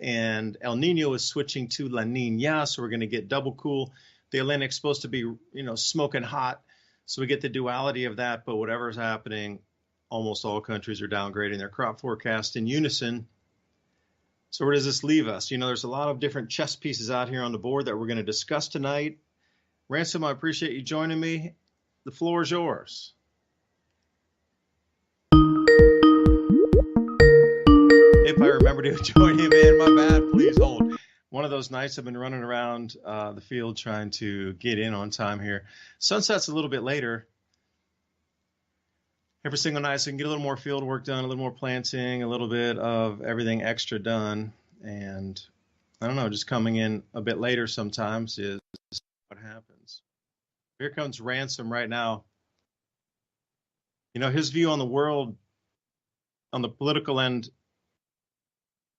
and El Nino is switching to La Nina, so we're going to get double cool. The Atlantic's supposed to be, smoking hot, so we get the duality of that. But whatever's happening, almost all countries are downgrading their crop forecast in unison. So where does this leave us? There's a lot of different chess pieces out here on the board that we're going to discuss tonight. Ransom, I appreciate you joining me. The floor is yours. If I remember to join you, man, my bad. Please hold. One of those nights I've been running around the field trying to get in on time here. Sunset's a little bit later. Every single night, so I can get a little more field work done, a little more planting, a little bit of everything extra done. And I don't know, just coming in a bit later sometimes is what happens. Here comes Ransom right now. His view on the world, on the political end,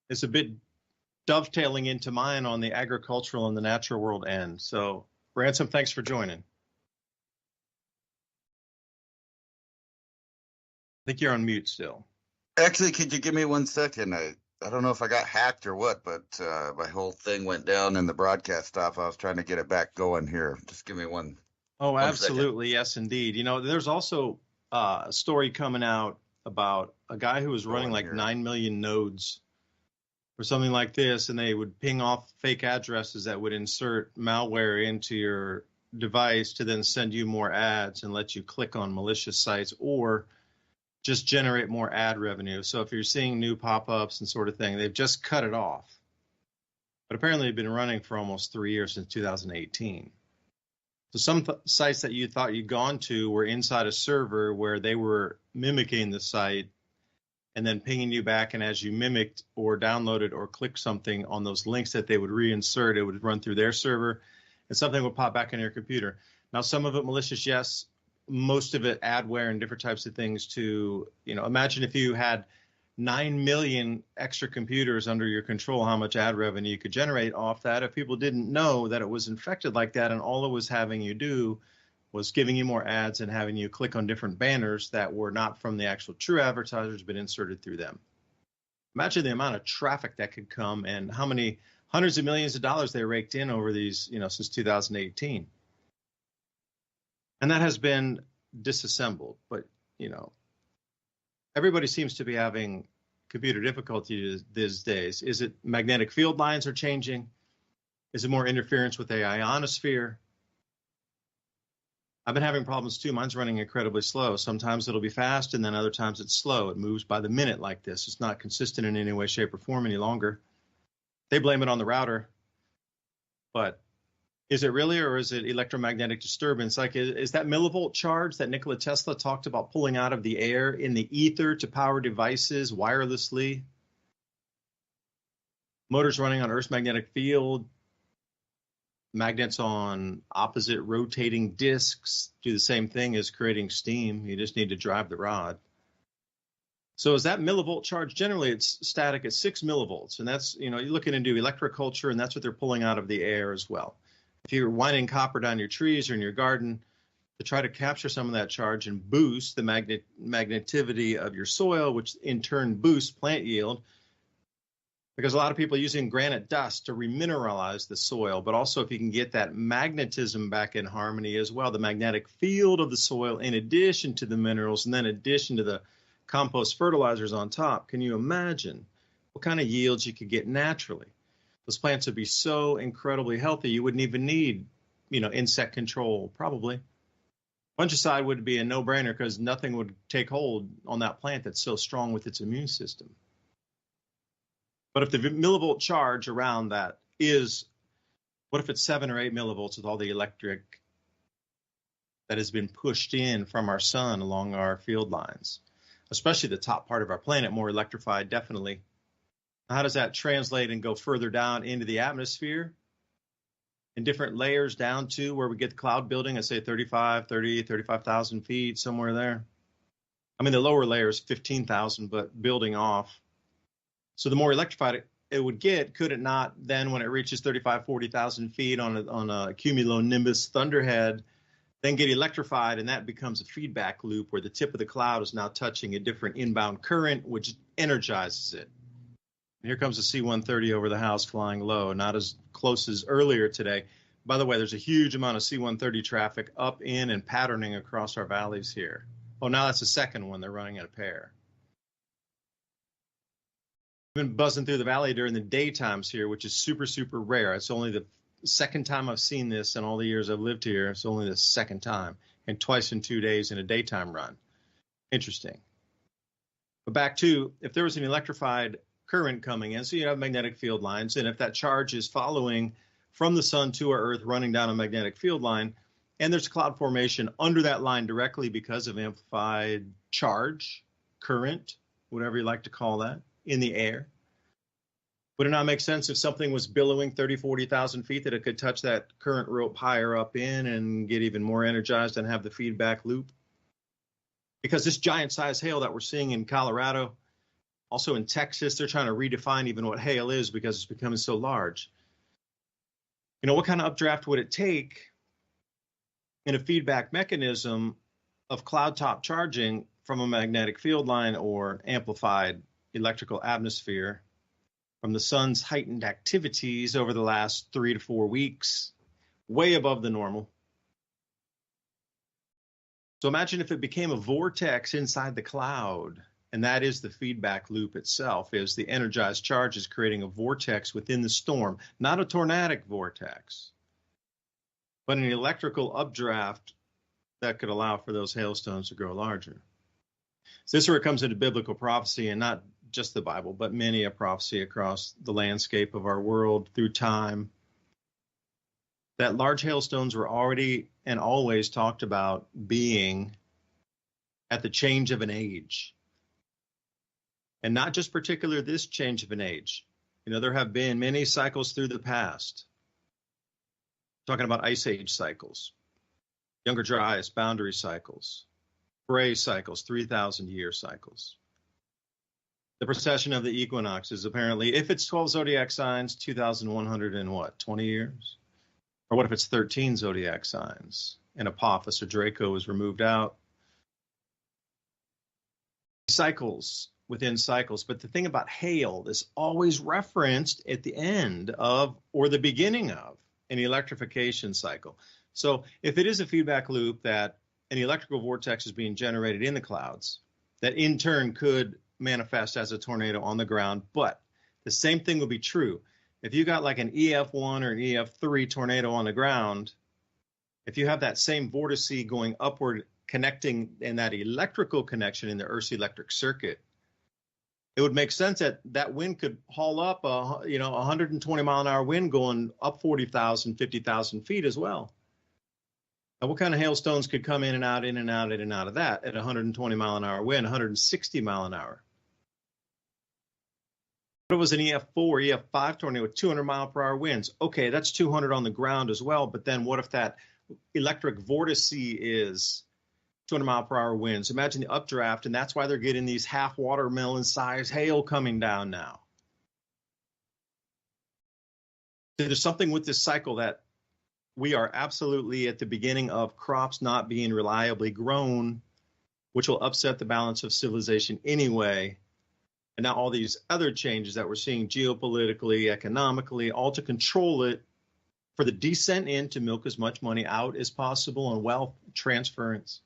is a bit dovetailing into mine on the agricultural and the natural world end. So, Ransom, thanks for joining. I think you're on mute still. Actually, could you give me 1 second? I don't know if I got hacked or what, but my whole thing went down and the broadcast stopped. I was trying to get it back going here. Just give me one. Oh, absolutely. Yes, indeed. There's also a story coming out about a guy who was running like 9 million nodes or something like this, and they would ping off fake addresses that would insert malware into your device to then send you more ads and let you click on malicious sites or just generate more ad revenue. So if you're seeing new pop-ups and sort of thing, they've just cut it off. But apparently they've been running for almost 3 years, since 2018. So some sites that you thought you'd gone to were inside a server where they were mimicking the site and then pinging you back. And as you mimicked or downloaded or clicked something on those links that they would reinsert, it would run through their server and something would pop back on your computer. Now, some of it malicious, yes. Most of it adware and different types of things to, imagine if you had 9 million extra computers under your control, how much ad revenue you could generate off that if people didn't know that it was infected like that, and all it was having you do was giving you more ads and having you click on different banners that were not from the actual true advertisers but inserted through them. Imagine the amount of traffic that could come and how many hundreds of millions of dollars they raked in over these, since 2018. And that has been disassembled, but, everybody seems to be having computer difficulty these days. Is it magnetic field lines are changing? Is it more interference with the ionosphere? I've been having problems too. Mine's running incredibly slow. Sometimes it'll be fast, and then other times it's slow. It moves by the minute like this. It's not consistent in any way, shape, or form any longer. They blame it on the router, but is it really, or is it electromagnetic disturbance? Like, is that millivolt charge that Nikola Tesla talked about pulling out of the air in the ether to power devices wirelessly? Motors running on Earth's magnetic field, magnets on opposite rotating disks do the same thing as creating steam. You just need to drive the rod. So is that millivolt charge? Generally, it's static at 6 millivolts, and that's, you're looking into electroculture, and that's what they're pulling out of the air as well. If you're winding copper down your trees or in your garden to try to capture some of that charge and boost the magnetivity of your soil, which in turn boosts plant yield, because a lot of people are using granite dust to remineralize the soil, but also if you can get that magnetism back in harmony as well, the magnetic field of the soil in addition to the minerals and then in addition to the compost fertilizers on top, can you imagine what kind of yields you could get naturally? Those plants would be so incredibly healthy, you wouldn't even need, insect control, probably. Fungicide would be a no-brainer because nothing would take hold on that plant that's so strong with its immune system. But if the millivolt charge around that is, what if it's 7 or 8 millivolts with all the electric that has been pushed in from our sun along our field lines, especially the top part of our planet, more electrified, definitely. How does that translate and go further down into the atmosphere in different layers down to where we get the cloud building at, say, 35,000 feet, somewhere there? I mean, the lower layer is 15,000, but building off. So the more electrified it would get, could it not then, when it reaches 40,000 feet on a cumulonimbus thunderhead, then get electrified, and that becomes a feedback loop where the tip of the cloud is now touching a different inbound current, which energizes it. Here comes the C-130 over the house flying low, not as close as earlier today. By the way, there's a huge amount of C-130 traffic up in and patterning across our valleys here. Oh, now that's the second one. They're running in a pair. I've been buzzing through the valley during the daytimes here, which is super, super rare. It's only the second time I've seen this in all the years I've lived here. It's only the second time, and twice in 2 days in a daytime run. Interesting. But back to, if there was an electrified current coming in, so you have magnetic field lines, and if that charge is following from the sun to our earth running down a magnetic field line, and there's cloud formation under that line directly because of amplified charge, current, whatever you like to call that, in the air, would it not make sense if something was billowing 30, 40,000 feet that it could touch that current rope higher up in and get even more energized and have the feedback loop? Because this giant size hail that we're seeing in Colorado, also in Texas, they're trying to redefine even what hail is because it's becoming so large. You know, what kind of updraft would it take in a feedback mechanism of cloud top charging from a magnetic field line or amplified electrical atmosphere from the sun's heightened activities over the last 3 to 4 weeks, way above the normal? So imagine if it became a vortex inside the cloud, and that is the feedback loop itself, is the energized charge is creating a vortex within the storm, not a tornadic vortex, but an electrical updraft that could allow for those hailstones to grow larger. So this is where it comes into biblical prophecy, and not just the Bible, but many a prophecy across the landscape of our world through time, that large hailstones were already and always talked about being at the change of an age. And not just particular this change of an age. You know, there have been many cycles through the past. Talking about ice age cycles, Younger Dryas boundary cycles, Bray cycles, 3,000-year cycles. The precession of the equinoxes, apparently, if it's 12 zodiac signs, 2,100 and what, 20 years? Or what if it's 13 zodiac signs and Apophis or Draco is removed out? Cycles within cycles. But the thing about hail is always referenced at the end of or the beginning of an electrification cycle. So if it is a feedback loop that an electrical vortex is being generated in the clouds, that in turn could manifest as a tornado on the ground, but the same thing will be true. If you got like an EF1 or an EF3 tornado on the ground, if you have that same vortice going upward, connecting in that electrical connection in the Earth's electric circuit, it would make sense that that wind could haul up a 120 mile an hour wind going up 40,000, 50,000 feet as well. Now, what kind of hailstones could come in and out, in and out, in and out of that at 120 mile an hour wind, 160 mile an hour? What if it was an EF4, EF5 tornado with 200 mile per hour winds? Okay, that's 200 on the ground as well, but then what if that electric vortice is 200 mile per hour winds? Imagine the updraft, and that's why they're getting these half watermelon size hail coming down now. There's something with this cycle that we are absolutely at the beginning of crops not being reliably grown, which will upset the balance of civilization anyway. And now all these other changes that we're seeing geopolitically, economically, all to control it for the descent in to milk as much money out as possible and wealth transference.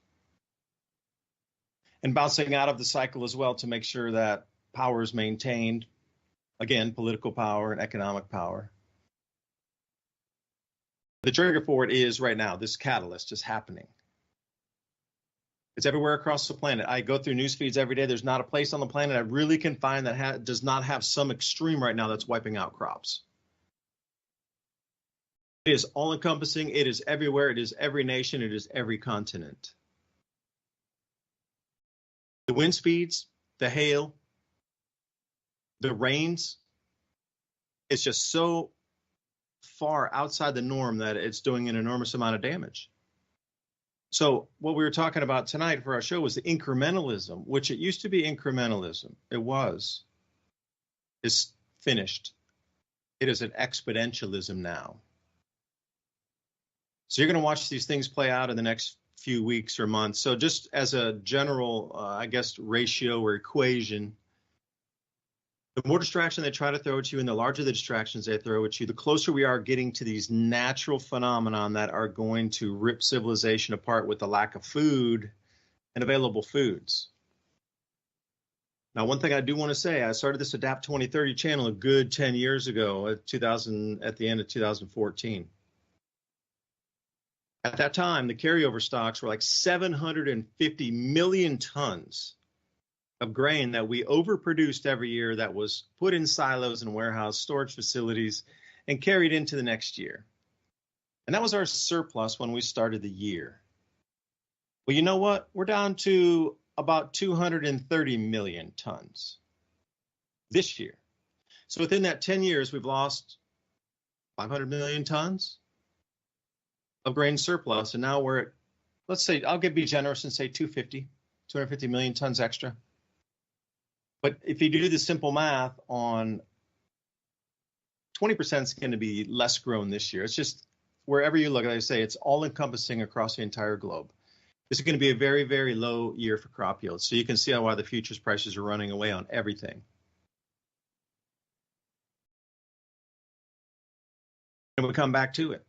And bouncing out of the cycle as well to make sure that power is maintained. Again, political power and economic power. The trigger for it is right now, this catalyst is happening. It's everywhere across the planet. I go through news feeds every day. There's not a place on the planet I really can find that does not have some extreme right now that's wiping out crops. It is all-encompassing. It is everywhere. It is every nation. It is every continent. The wind speeds, the hail, the rains, it's just so far outside the norm that it's doing an enormous amount of damage. So what we were talking about tonight for our show was the incrementalism, which it used to be incrementalism. It's finished. It is an exponentialism now. So you're going to watch these things play out in the next few weeks or months. So just as a general, ratio or equation, The more distraction they try to throw at you and the larger the distractions they throw at you, the closer we are getting to these natural phenomenon that are going to rip civilization apart with the lack of food and available foods. Now, one thing I do want to say, I started this Adapt 2030 channel a good 10 years ago at the end of 2014. At that time, the carryover stocks were like 750 million tons of grain that we overproduced every year that was put in silos and warehouse storage facilities and carried into the next year. And that was our surplus when we started the year. Well, you know what? We're down to about 230 million tons this year. So within that 10 years, we've lost 500 million tons of grain surplus. And now we're at, let's say, I'll be generous and say 250 million tons extra. But if you do the simple math on 20% is going to be less grown this year. It's just wherever you look, like I say, it's all encompassing across the entire globe. This is going to be a very, very low year for crop yields. So you can see why the futures prices are running away on everything. And we come back to it.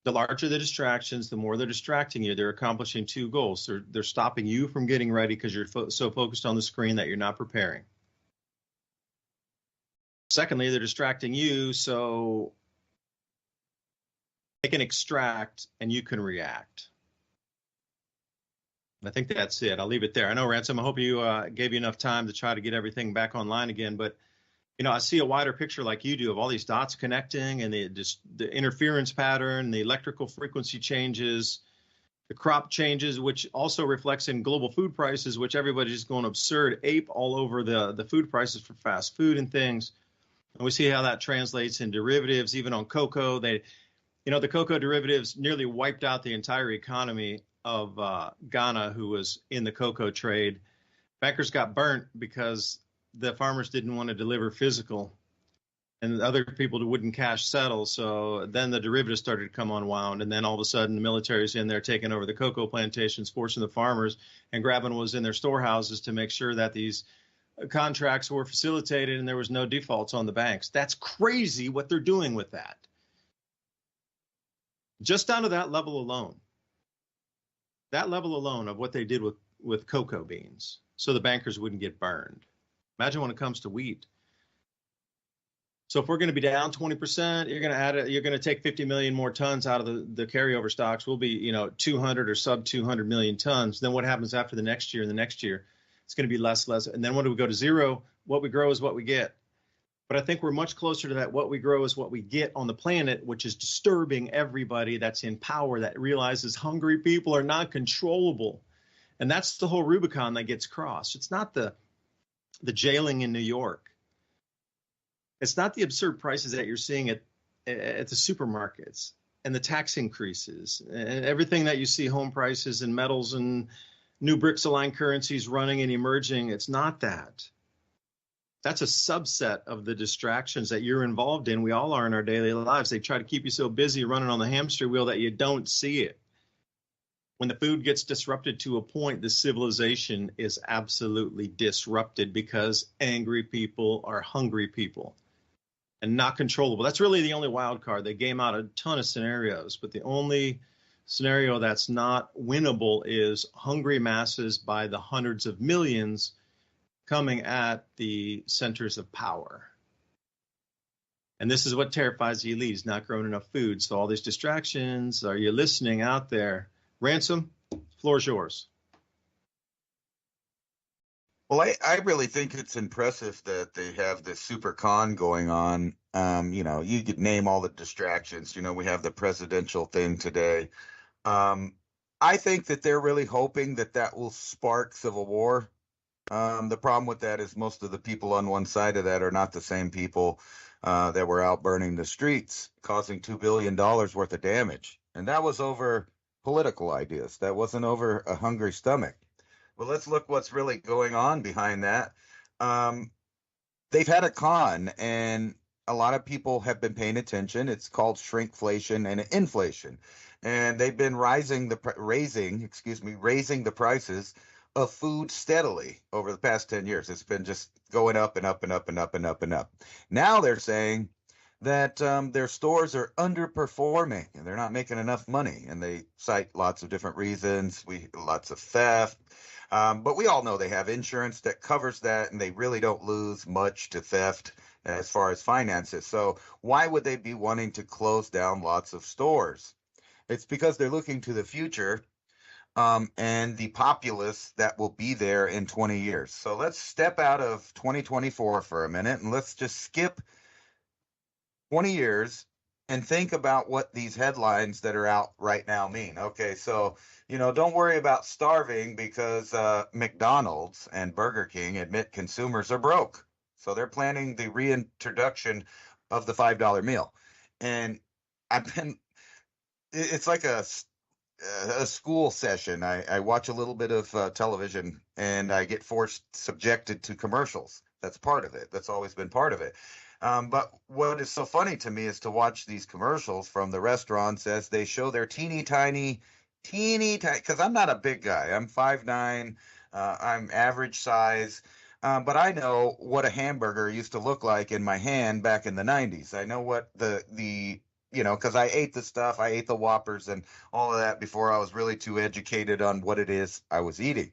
The larger the distractions, the more they're distracting you. They're accomplishing two goals. They're stopping you from getting ready because you're so focused on the screen that you're not preparing. Secondly, they're distracting you so they can extract and you can react. I think that's it. I'll leave it there. I know, Ransom, I hope you gave you enough time to try to get everything back online again, but you know, I see a wider picture like you do of all these dots connecting and the interference pattern, the electrical frequency changes, the crop changes, which also reflects in global food prices, which everybody's going absurd ape all over the food prices for fast food and things. And we see how that translates in derivatives, even on cocoa. The cocoa derivatives nearly wiped out the entire economy of Ghana, who was in the cocoa trade. Bankers got burnt because the farmers didn't want to deliver physical and other people wouldn't cash settle. So then the derivatives started to come unwound. And then all of a sudden the military's in there taking over the cocoa plantations, forcing the farmers and grabbing what was in their storehouses to make sure that these contracts were facilitated and there was no defaults on the banks. That's crazy what they're doing with that. Just down to that level alone of what they did with cocoa beans so the bankers wouldn't get burned. Imagine when it comes to wheat. So if we're going to be down 20%, you're going to take 50 million more tons out of the carryover stocks. We'll be, 200 or sub 200 million tons. Then what happens after the next year and the next year? It's going to be less. And then when do we go to zero? What we grow is what we get. But I think we're much closer to that. What we grow is what we get on the planet, which is disturbing everybody that's in power that realizes hungry people are not controllable. And that's the whole Rubicon that gets crossed. It's not the jailing in New York. It's not the absurd prices that you're seeing at the supermarkets and the tax increases and everything that you see, home prices and metals and new BRICS aligned currencies running and emerging. It's not that. That's a subset of the distractions that you're involved in. We all are in our daily lives. They try to keep you so busy running on the hamster wheel that you don't see it. When the food gets disrupted to a point, the civilization is absolutely disrupted because angry people are hungry people and not controllable. That's really the only wild card. They game out a ton of scenarios, but the only scenario that's not winnable is hungry masses by the hundreds of millions coming at the centers of power. And this is what terrifies the elites, not growing enough food. So all these distractions, are you listening out there? Ransom, floor is yours. Well, I really think it's impressive that they have this super con going on. You could name all the distractions. We have the presidential thing today. I think that they're really hoping that will spark civil war. The problem with that is most of the people on one side of that are not the same people that were out burning the streets, causing $2 billion worth of damage. And that was over political ideas. That wasn't over a hungry stomach. Well, let's look what's really going on behind that. They've had a con, and a lot of people have been paying attention. It's called shrinkflation and inflation. And they've been raising the prices of food steadily over the past 10 years. It's been just going up and up and up and up and up and up. Now they're saying that their stores are underperforming and they're not making enough money, and they cite lots of different reasons. Lots of theft, but we all know they have insurance that covers that, and they really don't lose much to theft as far as finances. So why would they be wanting to close down lots of stores? It's because they're looking to the future, and the populace that will be there in 20 years. So let's step out of 2024 for a minute and let's just skip 20 years and think about what these headlines that are out right now mean. Okay, so, don't worry about starving because McDonald's and Burger King admit consumers are broke. So they're planning the reintroduction of the $5 meal. And it's like a school session. I watch a little bit of television and I get subjected to commercials. That's part of it. That's always been part of it. But what is so funny to me is to watch these commercials from the restaurants as they show their teeny tiny, because I'm not a big guy. I'm 5'9". I'm average size. But I know what a hamburger used to look like in my hand back in the 90s. I know what because I ate the stuff. I ate the Whoppers and all of that before I was really too educated on what it is I was eating.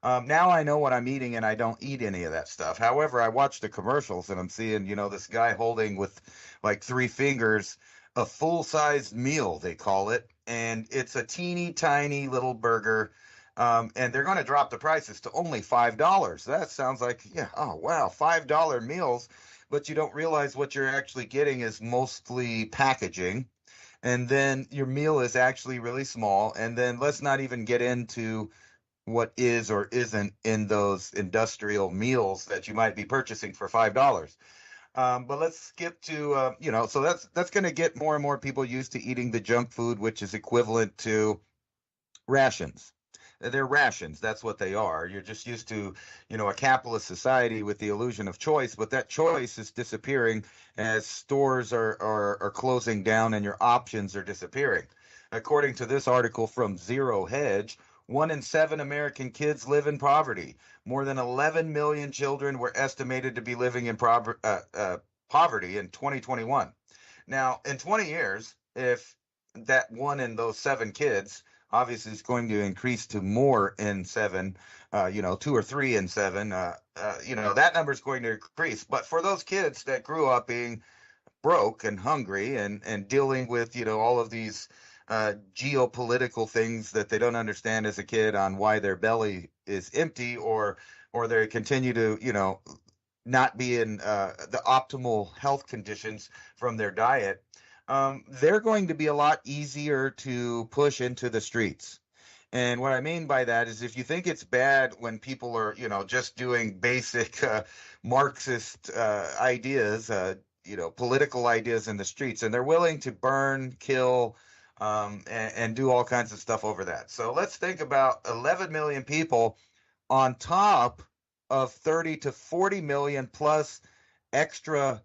Now I know what I'm eating and I don't eat any of that stuff. However, I watch the commercials and I'm seeing, this guy holding with like 3 fingers a full-sized meal, they call it. And it's a teeny tiny little burger. And they're going to drop the prices to only $5. That sounds like, yeah, oh, wow, $5 meals. But you don't realize what you're actually getting is mostly packaging. And then your meal is actually really small. And then let's not even get into what is or isn't in those industrial meals that you might be purchasing for $5. But let's skip to, so that's going to get more and more people used to eating the junk food, which is equivalent to rations. They're rations. That's what they are. You're just used to, a capitalist society with the illusion of choice, but that choice is disappearing as stores are closing down and your options are disappearing. According to this article from Zero Hedge, 1 in 7 American kids live in poverty. More than 11 million children were estimated to be living in poverty in 2021. Now, in 20 years, if that 1 in those 7 kids obviously is going to increase to more in 7, 2 or 3 in 7, that number is going to increase. But for those kids that grew up being broke and hungry and dealing with, all of these geopolitical things that they don't understand as a kid on why their belly is empty or they continue to, not be in the optimal health conditions from their diet, they're going to be a lot easier to push into the streets. And what I mean by that is if you think it's bad when people are, just doing basic Marxist ideas, political ideas in the streets, and they're willing to burn, kill, and do all kinds of stuff over that. So let's think about 11 million people on top of 30 to 40 million plus extra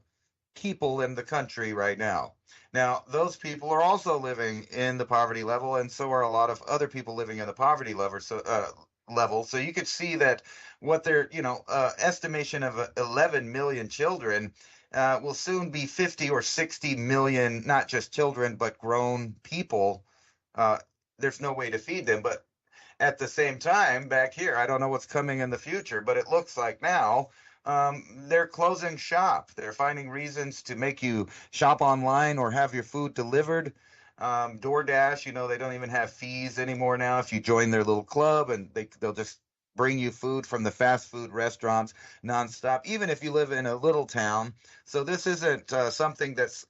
people in the country right now. Now, those people are also living in the poverty level, and so are a lot of other people living in the poverty level. So you could see that what their estimation of 11 million children will soon be 50 or 60 million, not just children, but grown people. There's no way to feed them. But at the same time, back here, I don't know what's coming in the future, but it looks like now they're closing shop. They're finding reasons to make you shop online or have your food delivered. DoorDash, they don't even have fees anymore now if you join their little club, and they'll just bring you food from the fast food restaurants nonstop, even if you live in a little town. So this isn't something that's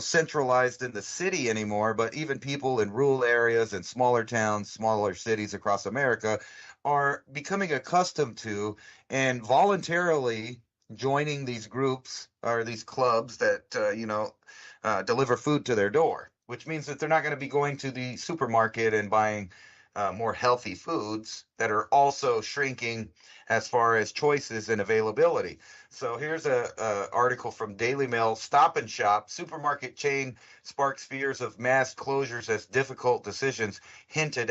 centralized in the city anymore, but even people in rural areas and smaller towns, smaller cities across America are becoming accustomed to and voluntarily joining these groups or these clubs that, deliver food to their door, which means that they're not going to be going to the supermarket and buying more healthy foods that are also shrinking as far as choices and availability. So here's a article from Daily Mail. Stop and Shop, supermarket chain sparks fears of mass closures as difficult decisions hinted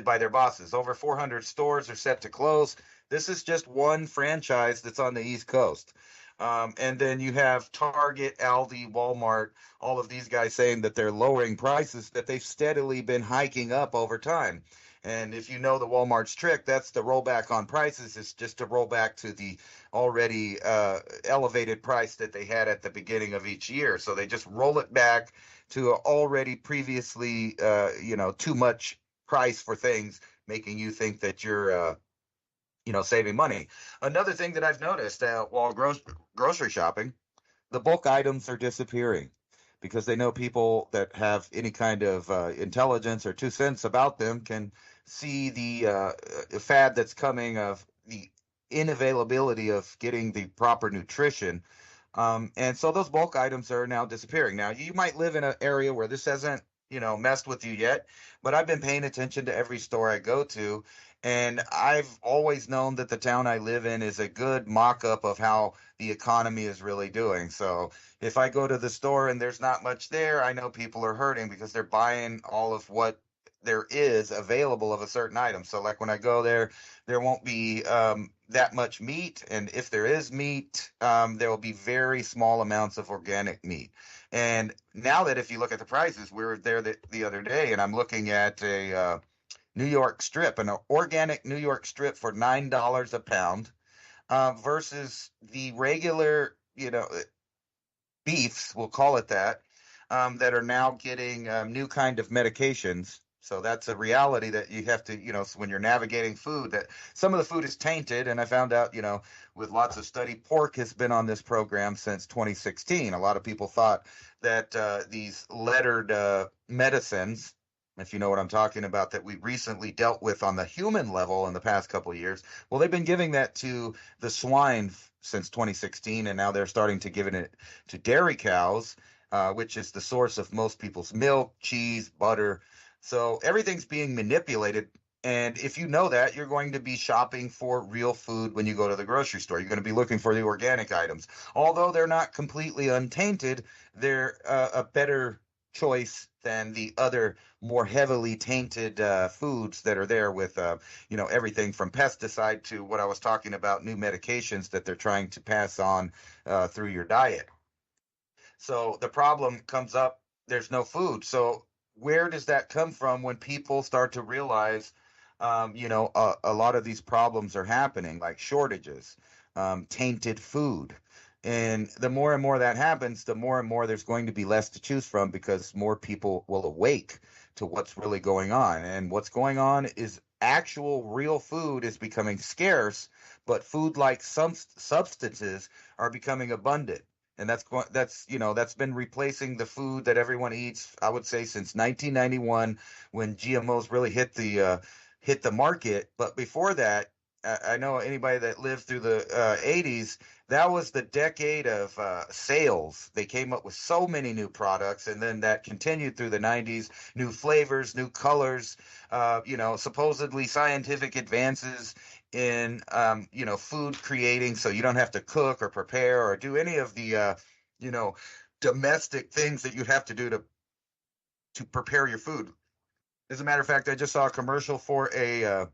by their bosses. Over 400 stores are set to close. This is just one franchise that's on the East Coast. And then you have Target, Aldi, Walmart, all of these guys saying that they're lowering prices, that they've steadily been hiking up over time. And if you know the Walmart's trick, that's the rollback on prices. It's just to roll back to the already elevated price that they had at the beginning of each year. So they just roll it back to already previously, too much price for things, making you think that you're saving money. Another thing that I've noticed while grocery shopping, the bulk items are disappearing because they know people that have any kind of intelligence or 2 cents about them can see the fad that's coming of the inavailability of getting the proper nutrition. And so those bulk items are now disappearing. Now, you might live in an area where this hasn't, messed with you yet, but I've been paying attention to every store I go to, and I've always known that the town I live in is a good mock-up of how the economy is really doing. So if I go to the store and there's not much there, I know people are hurting because they're buying all of what there is available of a certain item. So like when I go there, there won't be that much meat. And if there is meat, there will be very small amounts of organic meat. And now that if you look at the prices, we were there the other day, and I'm looking at a New York strip, an organic New York strip for $9 a pound versus the regular, beefs, we'll call it that are now getting new kind of medications. So that's a reality that you have to, when you're navigating food, that some of the food is tainted. And I found out, with lots of study, pork has been on this program since 2016. A lot of people thought that these lettered medicines, if you know what I'm talking about, that we recently dealt with on the human level in the past couple of years, well, they've been giving that to the swine since 2016, and now they're starting to give it to dairy cows, which is the source of most people's milk, cheese, butter. So everything's being manipulated. And if you know that, you're going to be shopping for real food when you go to the grocery store. You're going to be looking for the organic items. Although they're not completely untainted, they're a better choice than the other more heavily tainted foods that are there with, everything from pesticide to what I was talking about, new medications that they're trying to pass on through your diet. So the problem comes up, there's no food. So where does that come from when people start to realize, a lot of these problems are happening, like shortages, tainted food. And the more and more that happens, the more and more there's going to be less to choose from because more people will awake to what's really going on. And what's going on is actual real food is becoming scarce, but food like some substances are becoming abundant. And that's been replacing the food that everyone eats, I would say, since 1991 when GMOs really hit the market. But before that, I know anybody that lived through the 80s, that was the decade of sales. They came up with so many new products, and then that continued through the 90s, new flavors, new colors, supposedly scientific advances in, food creating, so you don't have to cook or prepare or do any of the, domestic things that you have to do to prepare your food. As a matter of fact, I just saw a commercial for a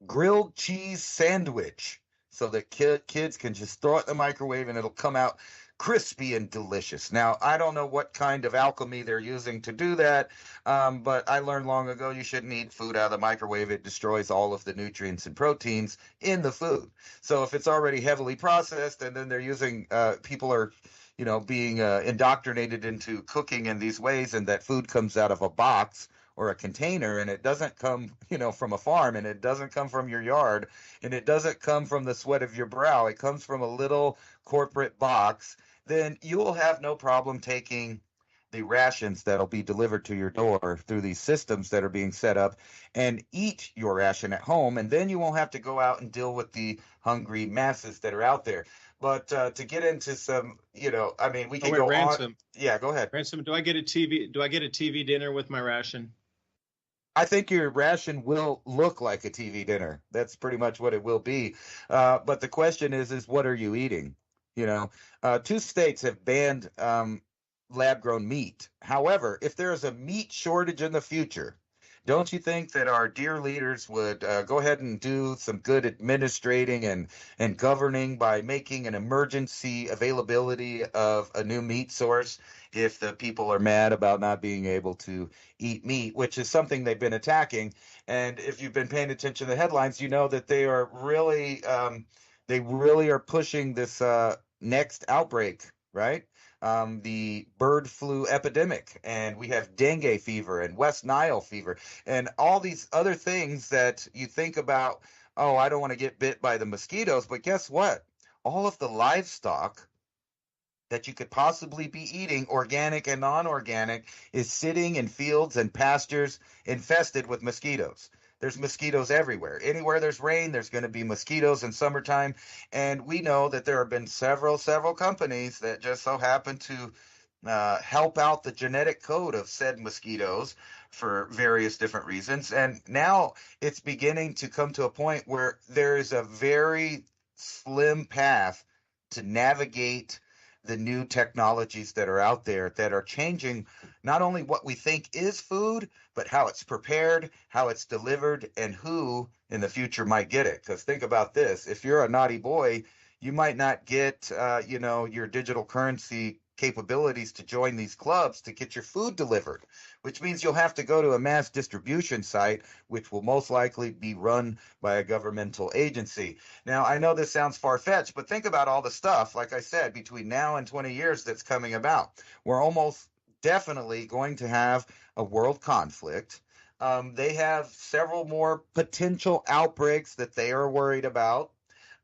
grilled cheese sandwich so that kids can just throw it in the microwave and it'll come out crispy and delicious. Now, I don't know what kind of alchemy they're using to do that, but I learned long ago you shouldn't eat food out of the microwave. It destroys all of the nutrients and proteins in the food. So if it's already heavily processed and then they're using, people are, being indoctrinated into cooking in these ways, and that food comes out of a box or a container, and it doesn't come, from a farm, and it doesn't come from your yard, and it doesn't come from the sweat of your brow. It comes from a little corporate box. Then you will have no problem taking the rations that'll be delivered to your door through these systems that are being set up and eat your ration at home. And then you won't have to go out and deal with the hungry masses that are out there. But to get into some, we can go Ransom. on. Yeah, go ahead. Ransom, do I get a TV dinner with my ration? I think your ration will look like a TV dinner. That's pretty much what it will be. But the question is what are you eating? 2 states have banned lab-grown meat. However, if there is a meat shortage in the future, Don't you think that our dear leaders would go ahead and do some good administrating and governing by making an emergency availability of a new meat source if the people are mad about not being able to eat meat, which is something they've been attacking? And if you've been paying attention to the headlines, you know that they really are pushing this next outbreak, right? The bird flu epidemic, and we have dengue fever and West Nile fever, and all these other things that you think about. Oh, I don't want to get bit by the mosquitoes, but guess what? All of the livestock that you could possibly be eating, organic and non-organic, is sitting in fields and pastures infested with mosquitoes. There's mosquitoes everywhere. Anywhere there's rain, there's going to be mosquitoes in summertime. And we know that there have been several companies that just so happen to help out the genetic code of said mosquitoes for various different reasons. And now it's beginning to come to a point where there is a very slim path to navigate the new technologies that are out there that are changing not only what we think is food, but how it's prepared, how it's delivered, and who in the future might get it. Because think about this: if you're a naughty boy, you might not get, your digital currency capabilities to join these clubs to get your food delivered, which means you'll have to go to a mass distribution site, which will most likely be run by a governmental agency. Now, I know this sounds far-fetched, but think about all the stuff, like I said, between now and 20 years that's coming about. We're almost definitely going to have a world conflict. They have several more potential outbreaks that they are worried about.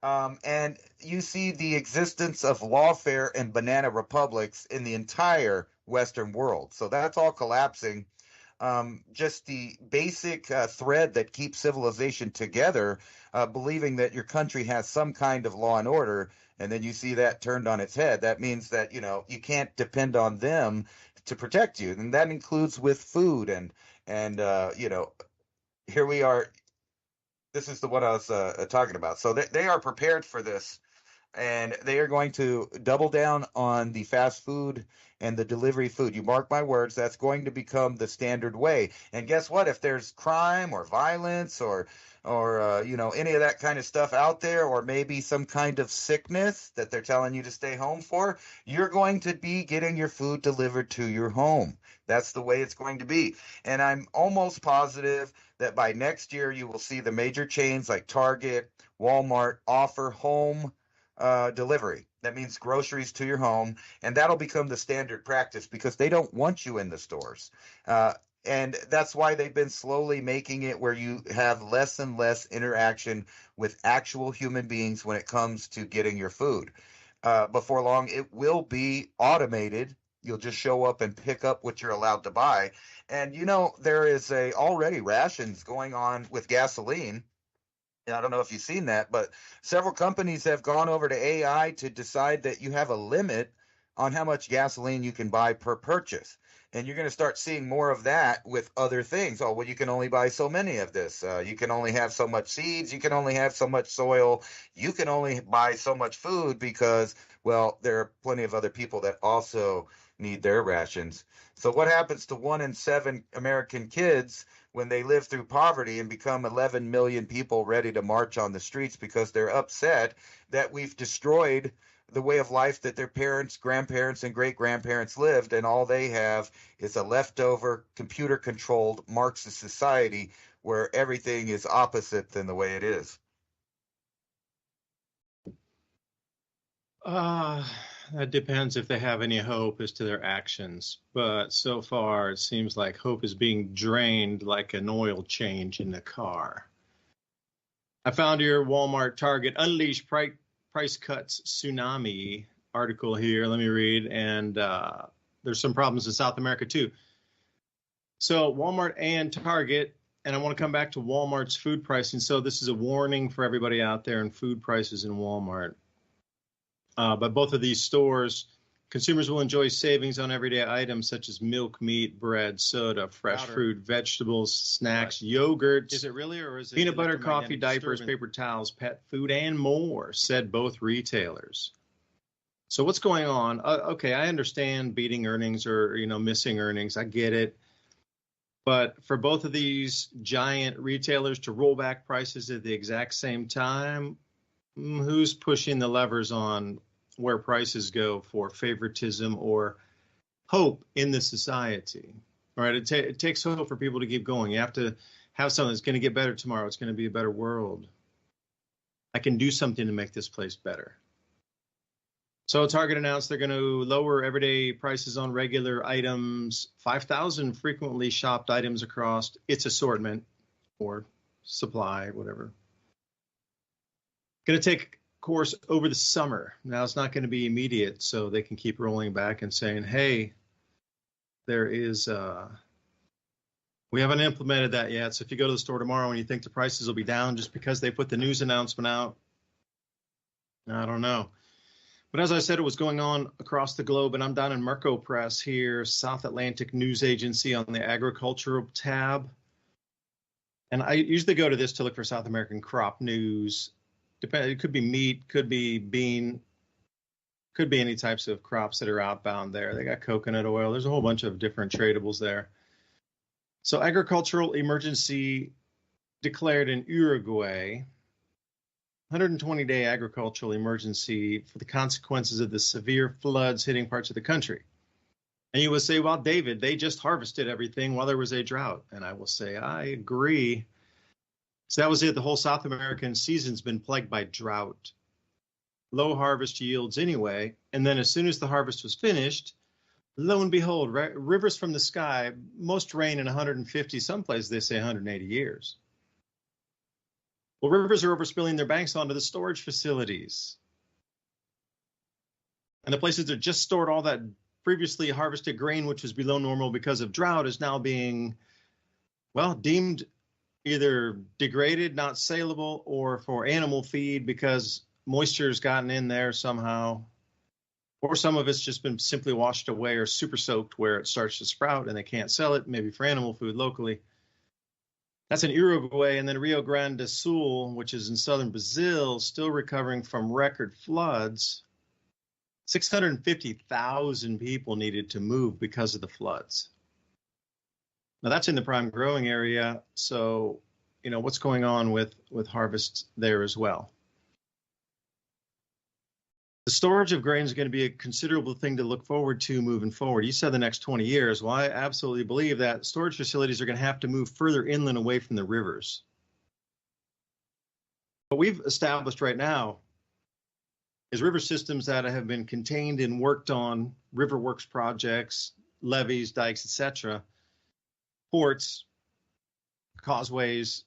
And you see the existence of lawfare and banana republics in the entire Western world. So that's all collapsing. Just the basic thread that keeps civilization together, believing that your country has some kind of law and order, and then you see that turned on its head. That means that, you can't depend on them to protect you. And that includes with food. And here we are. This is the one I was talking about. So they are prepared for this, and they are going to double down on the fast food and the delivery food. You mark my words, that's going to become the standard way. And guess what? If there's crime or violence or any of that kind of stuff out there, or maybe some kind of sickness that they're telling you to stay home for, you're going to be getting your food delivered to your home. That's the way it's going to be. And I'm almost positive that by next year you will see the major chains like Target, Walmart offer home delivery. That means groceries to your home, and that'll become the standard practice because they don't want you in the stores. And that's why they've been slowly making it where you have less and less interaction with actual human beings when it comes to getting your food. Before long, it will be automated. You'll just show up and pick up what you're allowed to buy. And there is already rations going on with gasoline. I don't know if you've seen that, but several companies have gone over to AI to decide that you have a limit on how much gasoline you can buy per purchase. And you're going to start seeing more of that with other things. Oh, well, you can only buy so many of this. You can only have so much seeds. You can only have so much soil. You can only buy so much food because, well, there are plenty of other people that also need their rations. So what happens to 1 in 7 American kids when they live through poverty and become 11 million people ready to march on the streets because they're upset that we've destroyed the way of life that their parents, grandparents, and great-grandparents lived, and all they have is a leftover, computer-controlled Marxist society where everything is opposite than the way it is? That depends if they have any hope as to their actions. But so far, it seems like hope is being drained like an oil change in the car. I found your Walmart Target Unleash Price Cuts Tsunami article here. Let me read. And there's some problems in South America, too. So Walmart and Target, and I want to come back to Walmart's food pricing. So this is a warning for everybody out there in food prices in Walmart. But both of these stores, consumers will enjoy savings on everyday items such as milk, meat, bread, soda, fresh fruit, vegetables, snacks, yogurts. Is it really, or is it peanut butter, coffee, diapers, paper towels, pet food, and more, said both retailers. So what's going on? Okay, I understand beating earnings or missing earnings. I get it. But for both of these giant retailers to roll back prices at the exact same time, who's pushing the levers on where prices go for favoritism or hope in the society? Right? It takes hope for people to keep going. You have to have something that's going to get better tomorrow. It's going to be a better world. I can do something to make this place better. So Target announced they're going to lower everyday prices on regular items, 5,000 frequently shopped items across its assortment or supply, whatever. Going to take course over the summer. Now it's not going to be immediate, so they can keep rolling back and saying, hey, there is, we haven't implemented that yet. So if you go to the store tomorrow and you think the prices will be down just because they put the news announcement out, I don't know. But as I said, it was going on across the globe, and I'm down in Merco Press here, South Atlantic News Agency on the agricultural tab. And I usually go to this to look for South American crop news. It could be meat, could be bean, could be any types of crops that are outbound there. They got coconut oil. There's a whole bunch of different tradables there. So agricultural emergency declared in Uruguay. 120-day agricultural emergency for the consequences of the severe floods hitting parts of the country. And you will say, well, David, they just harvested everything while there was a drought. And I will say, I agree. So that was it. The whole South American season's been plagued by drought. Low harvest yields anyway. And then as soon as the harvest was finished, lo and behold, rivers from the sky, most rain in 150, some places they say 180 years. Well, rivers are overspilling their banks onto the storage facilities. And the places that just stored all that previously harvested grain, which was below normal because of drought, is now being, well, deemed either degraded, not saleable, or for animal feed because moisture's gotten in there somehow. Or some of it's just been simply washed away or super soaked where it starts to sprout and they can't sell it, maybe for animal food locally. That's in Uruguay, and then Rio Grande do Sul, which is in southern Brazil, still recovering from record floods. 650,000 people needed to move because of the floods. Now that's in the prime growing area, so you know what's going on with harvests there as well. The storage of grain is going to be a considerable thing to look forward to moving forward. You said the next 20 years. Well, I absolutely believe that storage facilities are going to have to move further inland away from the rivers. What we've established right now is river systems that have been contained and worked on, river works projects, levees, dikes, etc., ports, causeways,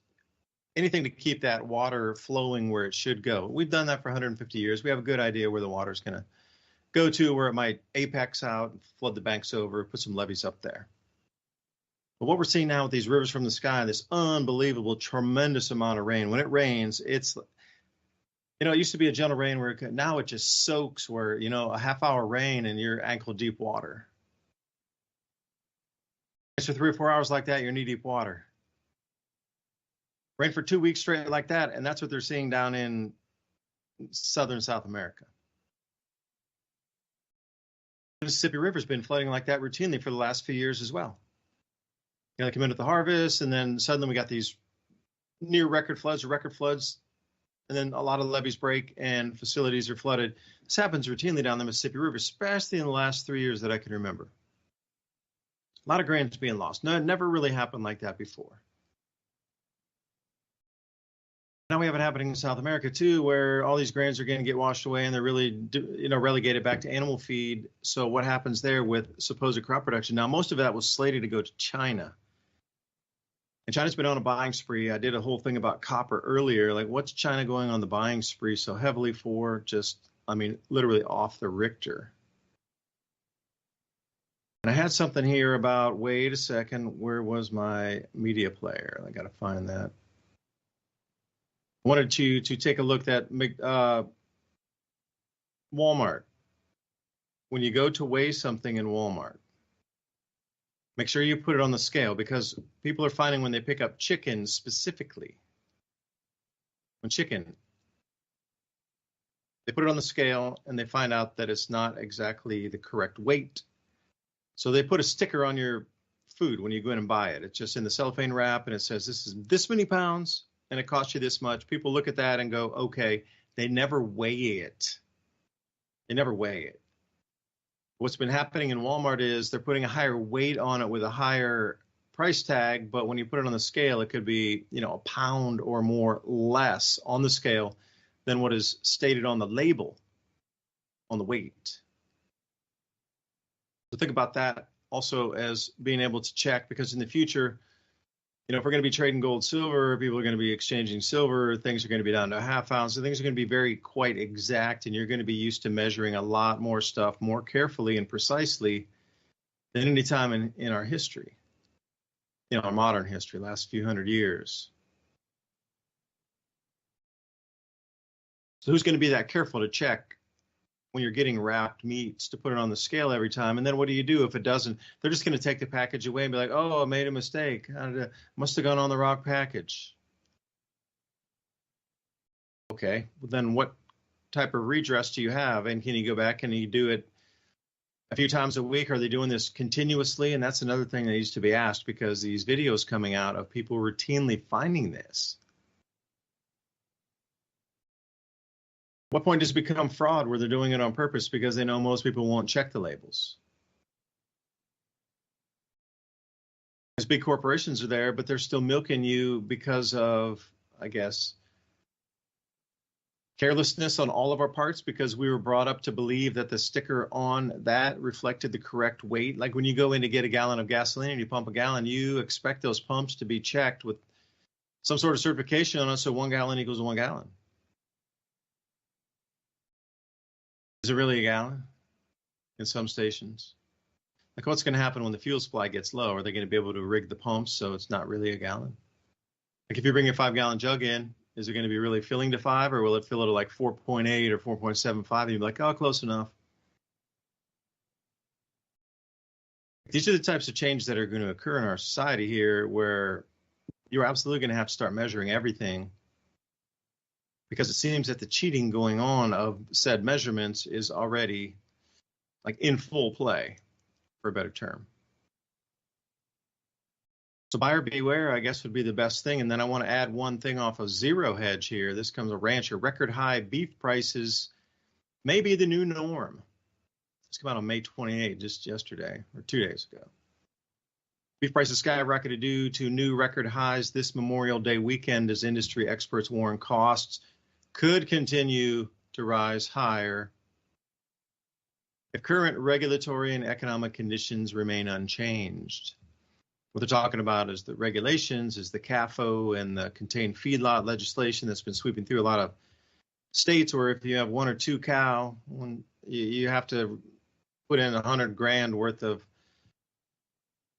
anything to keep that water flowing where it should go. We've done that for 150 years. We have a good idea where the water is going to go to, where it might apex out, flood the banks over, put some levees up there. But what we're seeing now with these rivers from the sky, this unbelievable, tremendous amount of rain. When it rains, it's, you know, it used to be a gentle rain where now it just soaks where, you know, a half-hour rain and you're ankle-deep water. For 3 or 4 hours like that, you're knee-deep water. Rain for 2 weeks straight like that, and that's what they're seeing down in southern South America. The Mississippi River's been flooding like that routinely for the last few years as well. You know, they come in at the harvest, and then suddenly we got these near record floods, and then a lot of levees break and facilities are flooded. This happens routinely down the Mississippi River, especially in the last 3 years that I can remember. A lot of grain's being lost. No, it never really happened like that before. Now we have it happening in South America too, where all these grains are going to get washed away and they're really, you know, relegated back to animal feed. So what happens there with supposed crop production? Now, most of that was slated to go to China. And China's been on a buying spree. I did a whole thing about copper earlier. Like, what's China going on the buying spree so heavily for? Just, I mean, literally off the Richter. And I had something here about, wait a second, where was my media player? I got to find that. Wanted to take a look at Walmart. When you go to weigh something in Walmart, make sure you put it on the scale, because people are finding when they pick up chicken specifically, they put it on the scale and they find out that it's not exactly the correct weight. So they put a sticker on your food when you go in and buy it. It's just in the cellophane wrap and it says this is this many pounds and it costs you this much. People look at that and go, okay, they never weigh it. They never weigh it. What's been happening in Walmart is they're putting a higher weight on it with a higher price tag, but when you put it on the scale, it could be, a pound or more less on the scale than what is stated on the label on the weight. So think about that also as being able to check, because in the future, if we're going to be trading gold, silver, people are going to be exchanging silver, things are going to be down to a half ounce, so things are going to be quite exact, and you're going to be used to measuring a lot more stuff more carefully and precisely than any time in our history, our modern history, last few hundred years. So who's going to be that careful to check when you're getting wrapped meats to put it on the scale every time? And then what do you do if it doesn't? They're just going to take the package away and be like, oh, I made a mistake. Must have gone on the wrong package. Okay, well, then what type of redress do you have? And can you go back and you do it a few times a week? Are they doing this continuously? And that's another thing that needs to be asked, because these videos coming out of people routinely finding this. What point does it become fraud where they're doing it on purpose because they know most people won't check the labels? These big corporations are there, but they're still milking you because of, I guess, carelessness on all of our parts, because we were brought up to believe that the sticker on that reflected the correct weight. Like when you go in to get a gallon of gasoline and you pump a gallon, you expect those pumps to be checked with some sort of certification on it, so 1 gallon equals 1 gallon. Is it really a gallon in some stations? Like, what's going to happen when the fuel supply gets low? Are they going to be able to rig the pumps so it's not really a gallon? Like, if you bring a 5-gallon jug in, is it going to be really filling to 5, or will it fill it to like 4.8 or 4.75? And you'll be like, oh, close enough. These are the types of changes that are going to occur in our society here, where you're absolutely going to have to start measuring everything, because it seems that the cheating going on of said measurements is already like in full play, for a better term. So buyer beware, I guess, would be the best thing. And then I want to add one thing off of Zero Hedge here. This comes a rancher. Record high beef prices may be the new norm. This came out on May 28, just yesterday, or 2 days ago. Beef prices skyrocketed due to new record highs this Memorial Day weekend, as industry experts warn costs could continue to rise higher if current regulatory and economic conditions remain unchanged. What they're talking about is the regulations, is the CAFO and the contained feedlot legislation that's been sweeping through a lot of states, where if you have 1 or 2 cow, you have to put in $100,000 worth of,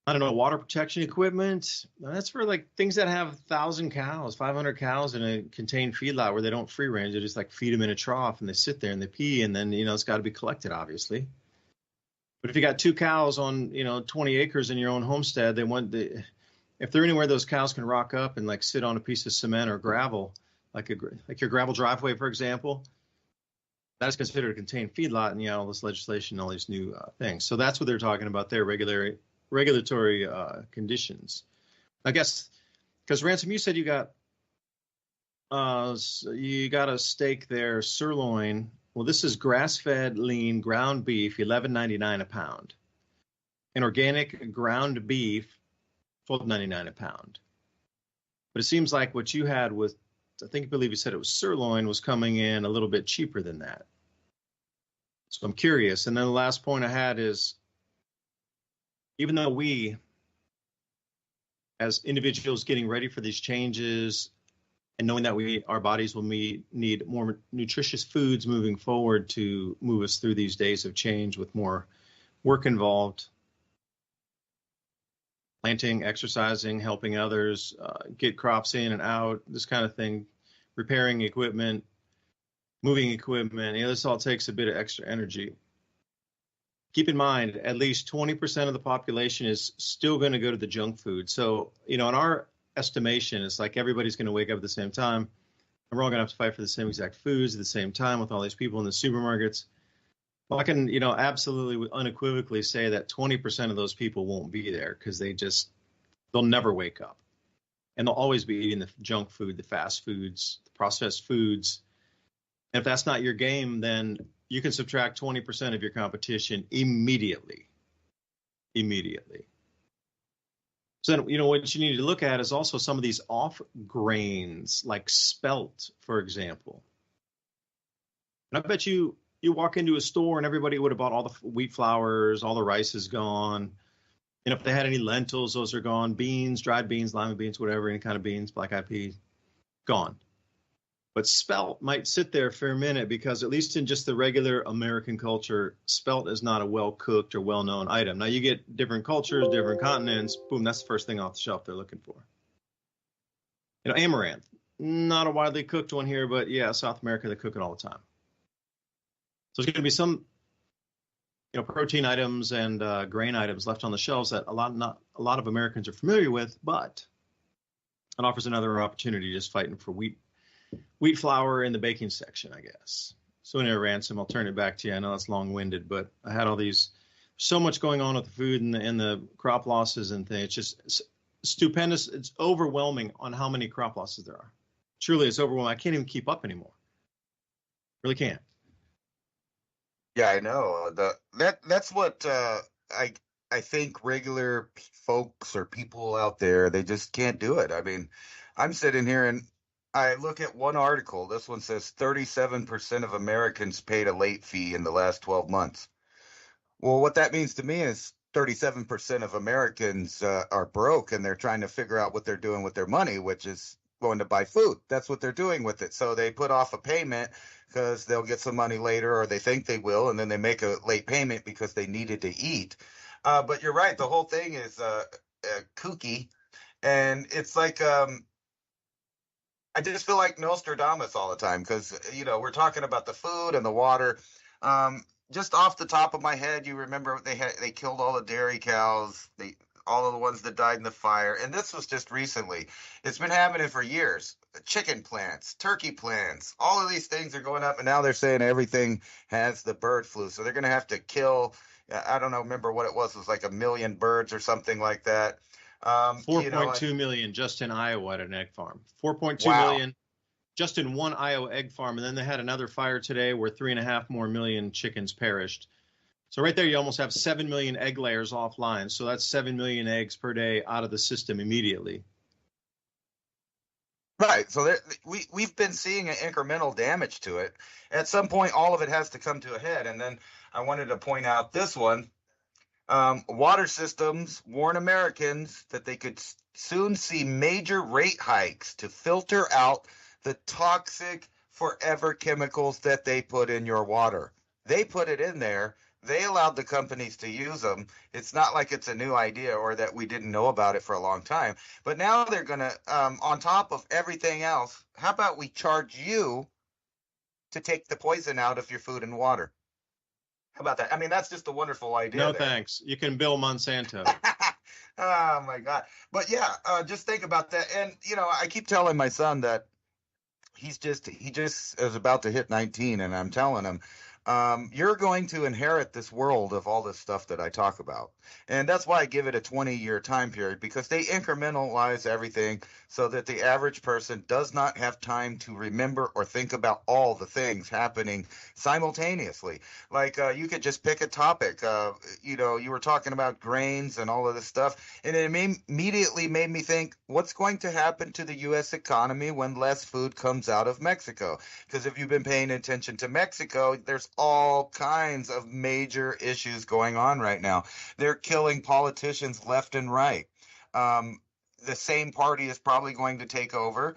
water protection equipment. That's for like things that have 1,000 cows, 500 cows in a contained feedlot where they don't free range. They just like feed them in a trough and they sit there and they pee, and then, it's got to be collected, obviously. But if you got 2 cows on, 20 acres in your own homestead, if they're anywhere those cows can rock up and like sit on a piece of cement or gravel, like your gravel driveway, for example, that's considered a contained feedlot, and all this legislation, all these new things. So that's what they're talking about there, regulatory conditions. I guess, because Ransom, you said you got a steak there, sirloin. Well, this is grass-fed lean ground beef, $11.99 a pound, and organic ground beef, $12.99 a pound. But it seems like what you had with, I believe you said it was sirloin, was coming in a little bit cheaper than that. So I'm curious. And then the last point I had is, even though we, as individuals getting ready for these changes and knowing that our bodies will need more nutritious foods moving forward to move us through these days of change with more work involved, planting, exercising, helping others, get crops in and out, this kind of thing, repairing equipment, moving equipment, this all takes a bit of extra energy. Keep in mind, at least 20% of the population is still going to go to the junk food. So, in our estimation, it's like everybody's going to wake up at the same time, and we're all going to have to fight for the same exact foods at the same time with all these people in the supermarkets. Well, I can, absolutely unequivocally say that 20% of those people won't be there because they'll never wake up. And they'll always be eating the junk food, the fast foods, the processed foods. And if that's not your game, then you can subtract 20% of your competition immediately. Immediately. So then, what you need to look at is also some of these off grains, like spelt, for example. And I bet you walk into a store and everybody would have bought all the wheat flours, all the rice is gone. And if they had any lentils, those are gone. Beans, dried beans, lima beans, whatever, any kind of beans, black eyed peas, gone. But spelt might sit there for a minute because at least in just the regular American culture, spelt is not a well-cooked or well-known item. Now you get different cultures, different continents, boom, that's the first thing off the shelf they're looking for. Amaranth, not a widely cooked one here, but yeah, South America, they cook it all the time. So there's going to be some, protein items and grain items left on the shelves that a lot of Americans are familiar with, but it offers another opportunity just fighting for wheat flour in the baking section, I guess. So anyway, Ransom, I'll turn it back to you. I know that's long-winded, but I had so much going on with the food and the crop losses and things. It's just stupendous. It's overwhelming on how many crop losses there are. Truly, it's overwhelming. I can't even keep up anymore. Really can't. Yeah, I know. That's what I think regular folks or people out there, they just can't do it. I mean, I'm sitting here and I look at one article. This one says 37% of Americans paid a late fee in the last 12 months. Well, what that means to me is 37% of Americans are broke and they're trying to figure out what they're doing with their money, which is going to buy food. That's what they're doing with it. So they put off a payment because they'll get some money later, or they think they will, and then they make a late payment because they needed to eat. But you're right. The whole thing is kooky. And it's like I just feel like Nostradamus all the time because, we're talking about the food and the water. Just off the top of my head, you remember they killed all the dairy cows, all of the ones that died in the fire. And this was just recently. It's been happening for years. Chicken plants, turkey plants, all of these things are going up. And now they're saying everything has the bird flu. So they're going to have to kill, I don't know, remember what it was like 1 million birds or something like that. 4.2 million just in Iowa at an egg farm. 4.2 million just in one Iowa egg farm. And then they had another fire today where 3.5 more million chickens perished. So right there, you almost have 7 million egg layers offline. So that's 7 million eggs per day out of the system immediately. Right. So we've been seeing an incremental damage to it. At some point, all of it has to come to a head. And then I wanted to point out this one. Water systems warn Americans that they could soon see major rate hikes to filter out the toxic forever chemicals that they put in your water. They put it in there. They allowed the companies to use them. It's not like it's a new idea or that we didn't know about it for a long time. But now they're going to, on top of everything else, how about we charge you to take the poison out of your food and water? How about that? I mean, that's just a wonderful idea. No, thanks. You can bill Monsanto. Oh, my God. But yeah, just think about that. And, I keep telling my son that he just is about to hit 19, and I'm telling him, you're going to inherit this world of all this stuff that I talk about. And that's why I give it a 20-year time period, because they incrementalize everything so that the average person does not have time to remember or think about all the things happening simultaneously. Like you could just pick a topic. You were talking about grains and all of this stuff, and it immediately made me think, what's going to happen to the U.S. economy when less food comes out of Mexico? Because if you've been paying attention to Mexico, there's all kinds of major issues going on right now. They're killing politicians left and right. The same party is probably going to take over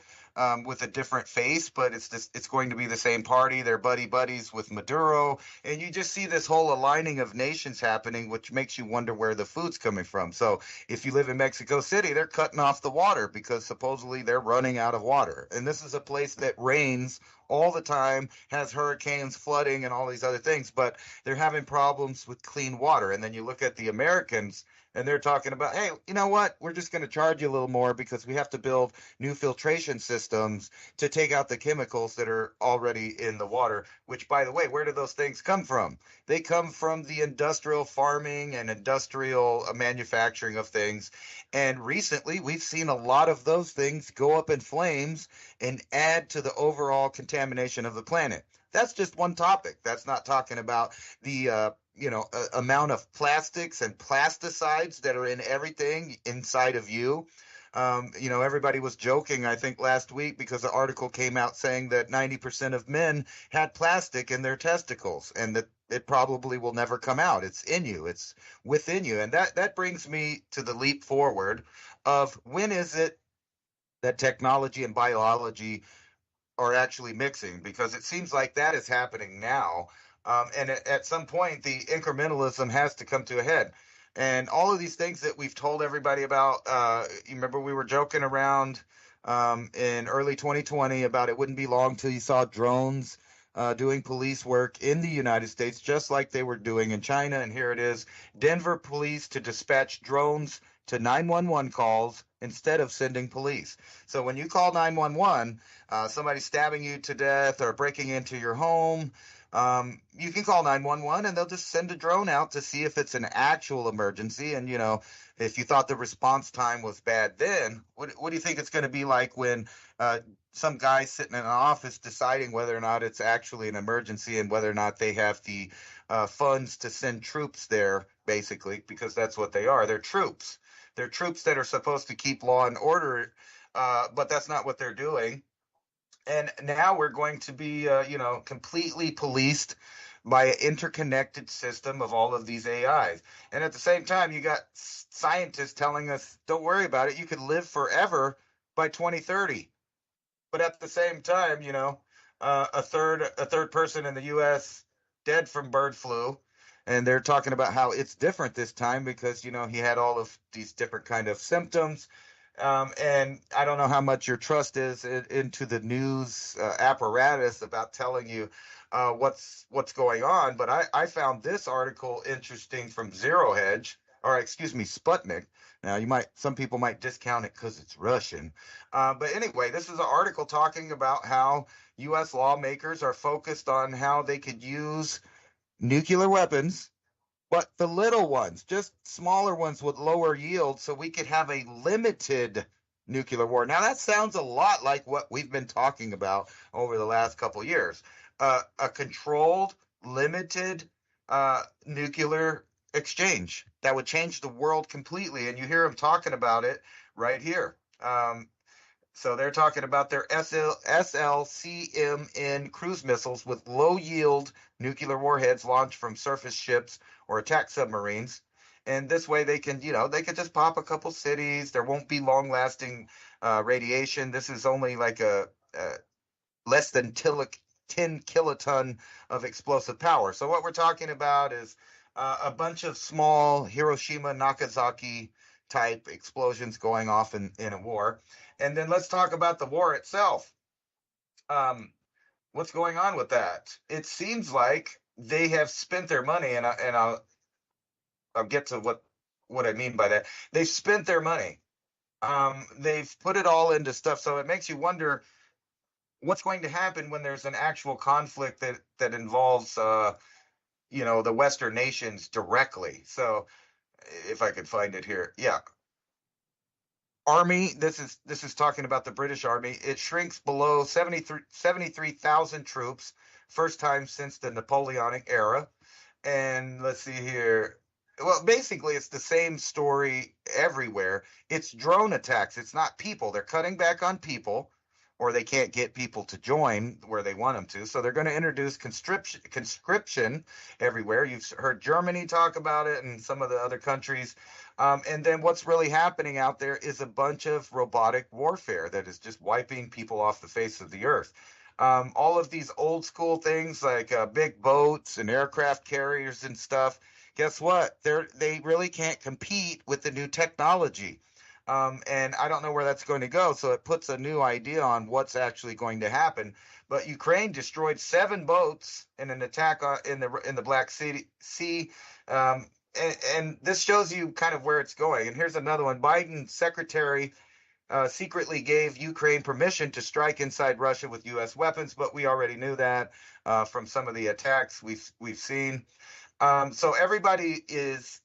with a different face, but it's going to be the same party. They're buddies with Maduro, and you just see this whole aligning of nations happening, which makes you wonder where the food's coming from. So if you live in Mexico City, they're cutting off the water because supposedly they're running out of water. And this is a place that rains all the time, has hurricanes, flooding, and all these other things, but they're having problems with clean water. And then you look at the Americans, and they're talking about, hey, you know what? We're just going to charge you a little more because we have to build new filtration systems to take out the chemicals that are already in the water, which, by the way, where do those things come from? They come from the industrial farming and industrial manufacturing of things. And recently, we've seen a lot of those things go up in flames and add to the overall contamination of the planet. That's just one topic. That's not talking about the amount of plastics and plasticides that are in everything inside of you. Everybody was joking, I think, last week because the article came out saying that 90% of men had plastic in their testicles and that it probably will never come out. It's in you. It's within you. And that brings me to the leap forward of when is it that technology and biology are actually mixing, because it seems like that is happening now. And at some point, the incrementalism has to come to a head. And all of these things that we've told everybody about, you remember we were joking around in early 2020 about it wouldn't be long till you saw drones doing police work in the United States, just like they were doing in China. And here it is, Denver police to dispatch drones to 911 calls instead of sending police. So when you call 911, somebody stabbing you to death or breaking into your home, you can call 911 and they'll just send a drone out to see if it's an actual emergency. And, if you thought the response time was bad then, what do you think it's going to be like when some guy sitting in an office deciding whether or not it's actually an emergency and whether or not they have the funds to send troops there, basically, because that's what they are. They're troops. They're troops that are supposed to keep law and order, but that's not what they're doing. And now we're going to be, completely policed by an interconnected system of all of these AIs. And at the same time, you got scientists telling us, don't worry about it. You could live forever by 2030. But at the same time, a third person in the U.S. dead from bird flu. And they're talking about how it's different this time because, he had all of these different kind of symptoms. And I don't know how much your trust is into the news apparatus about telling you what's going on. But I found this article interesting from Zero Hedge, or excuse me, Sputnik. Now some people might discount it because it's Russian. But anyway, this is an article talking about how U.S. lawmakers are focused on how they could use nuclear weapons, but the little ones, just smaller ones with lower yield, so we could have a limited nuclear war. Now, that sounds a lot like what we've been talking about over the last couple of years. A controlled, limited nuclear exchange that would change the world completely. And you hear them talking about it right here. So they're talking about their SLCMN cruise missiles with low-yield nuclear warheads launched from surface ships or attack submarines. And this way they can just pop a couple cities. There won't be long-lasting radiation. This is only like a less than 10 kiloton of explosive power. So what we're talking about is a bunch of small Hiroshima, Nagasaki type explosions going off in a war. And then let's talk about the war itself. What's going on with that? It seems like they have spent their money, and I'll get to what I mean by that. They've spent their money. They've put it all into stuff, so it makes you wonder what's going to happen when there's an actual conflict that involves the Western nations directly. So if I could find it here, yeah. Army, this is talking about the British Army. It shrinks below 73,000 troops, first time since the Napoleonic era. And let's see here. Well, basically, it's the same story everywhere. It's drone attacks. It's not people. They're cutting back on people, or they can't get people to join where they want them to. So they're going to introduce conscription everywhere. You've heard Germany talk about it and some of the other countries. And then what's really happening out there is a bunch of robotic warfare that is just wiping people off the face of the earth. All of these old school things like big boats and aircraft carriers and stuff, guess what? They really can't compete with the new technology. And I don't know where that's going to go. So it puts a new idea on what's actually going to happen. But Ukraine destroyed 7 boats in an attack in the Black Sea. And this shows you kind of where it's going. And here's another one. Biden's secretary secretly gave Ukraine permission to strike inside Russia with U.S. weapons, but we already knew that from some of the attacks we've seen. So everybody is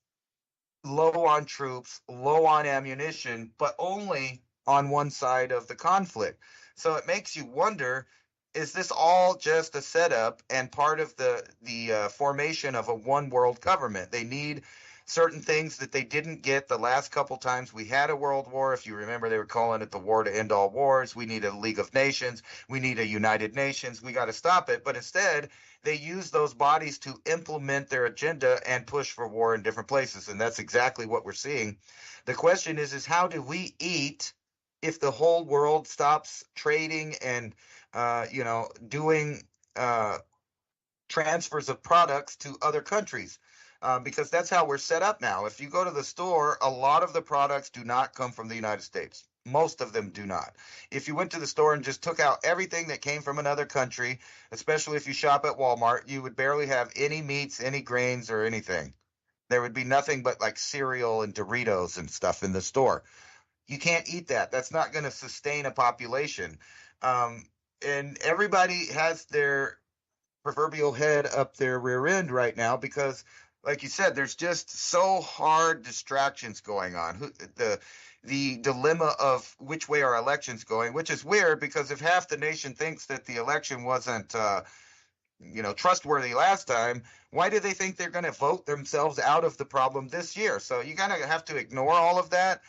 low on troops, low on ammunition, but only on one side of the conflict. So it makes you wonder, is this all just a setup and part of the formation of a one world government? They need certain things that they didn't get the last couple times we had a world war. If you remember, they were calling it the war to end all wars. We need a League of Nations. We need a United Nations. We got to stop it. But instead, they use those bodies to implement their agenda and push for war in different places. And that's exactly what we're seeing. The question is how do we eat if the whole world stops trading and, doing transfers of products to other countries? Because that's how we're set up now. If you go to the store, a lot of the products do not come from the United States. Most of them do not. If you went to the store and just took out everything that came from another country, especially if you shop at Walmart, you would barely have any meats, any grains, or anything. There would be nothing but like cereal and Doritos and stuff in the store. You can't eat that. That's not going to sustain a population. And everybody has their proverbial head up their rear end right now because, like you said, there's just so hard distractions going on. The dilemma of which way our election's going, which is weird because if half the nation thinks that the election wasn't trustworthy last time, why do they think they're going to vote themselves out of the problem this year? So you kind of have to ignore all of that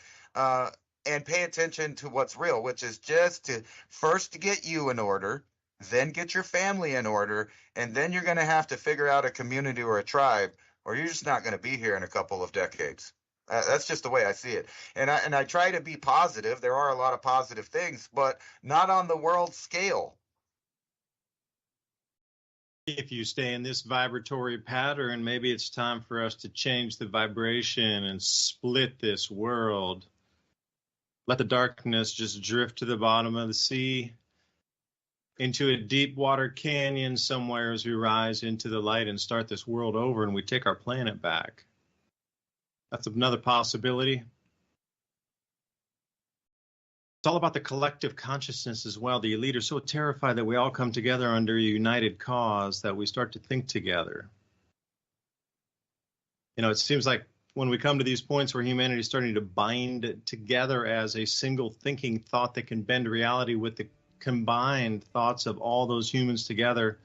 and pay attention to what's real, which is just to first get you in order, then get your family in order, and then you're going to have to figure out a community or a tribe, or you're just not going to be here in a couple of decades. That's just the way I see it. And I try to be positive. There are a lot of positive things, but not on the world scale. If you stay in this vibratory pattern, maybe it's time for us to change the vibration and split this world. Let the darkness just drift to the bottom of the sea, into a deep water canyon somewhere as we rise into the light and start this world over and we take our planet back. That's another possibility. It's all about the collective consciousness as well. The elite are so terrified that we all come together under a united cause that we start to think together. It seems like when we come to these points where humanity is starting to bind together as a single thinking thought that can bend reality with the combined thoughts of all those humans together,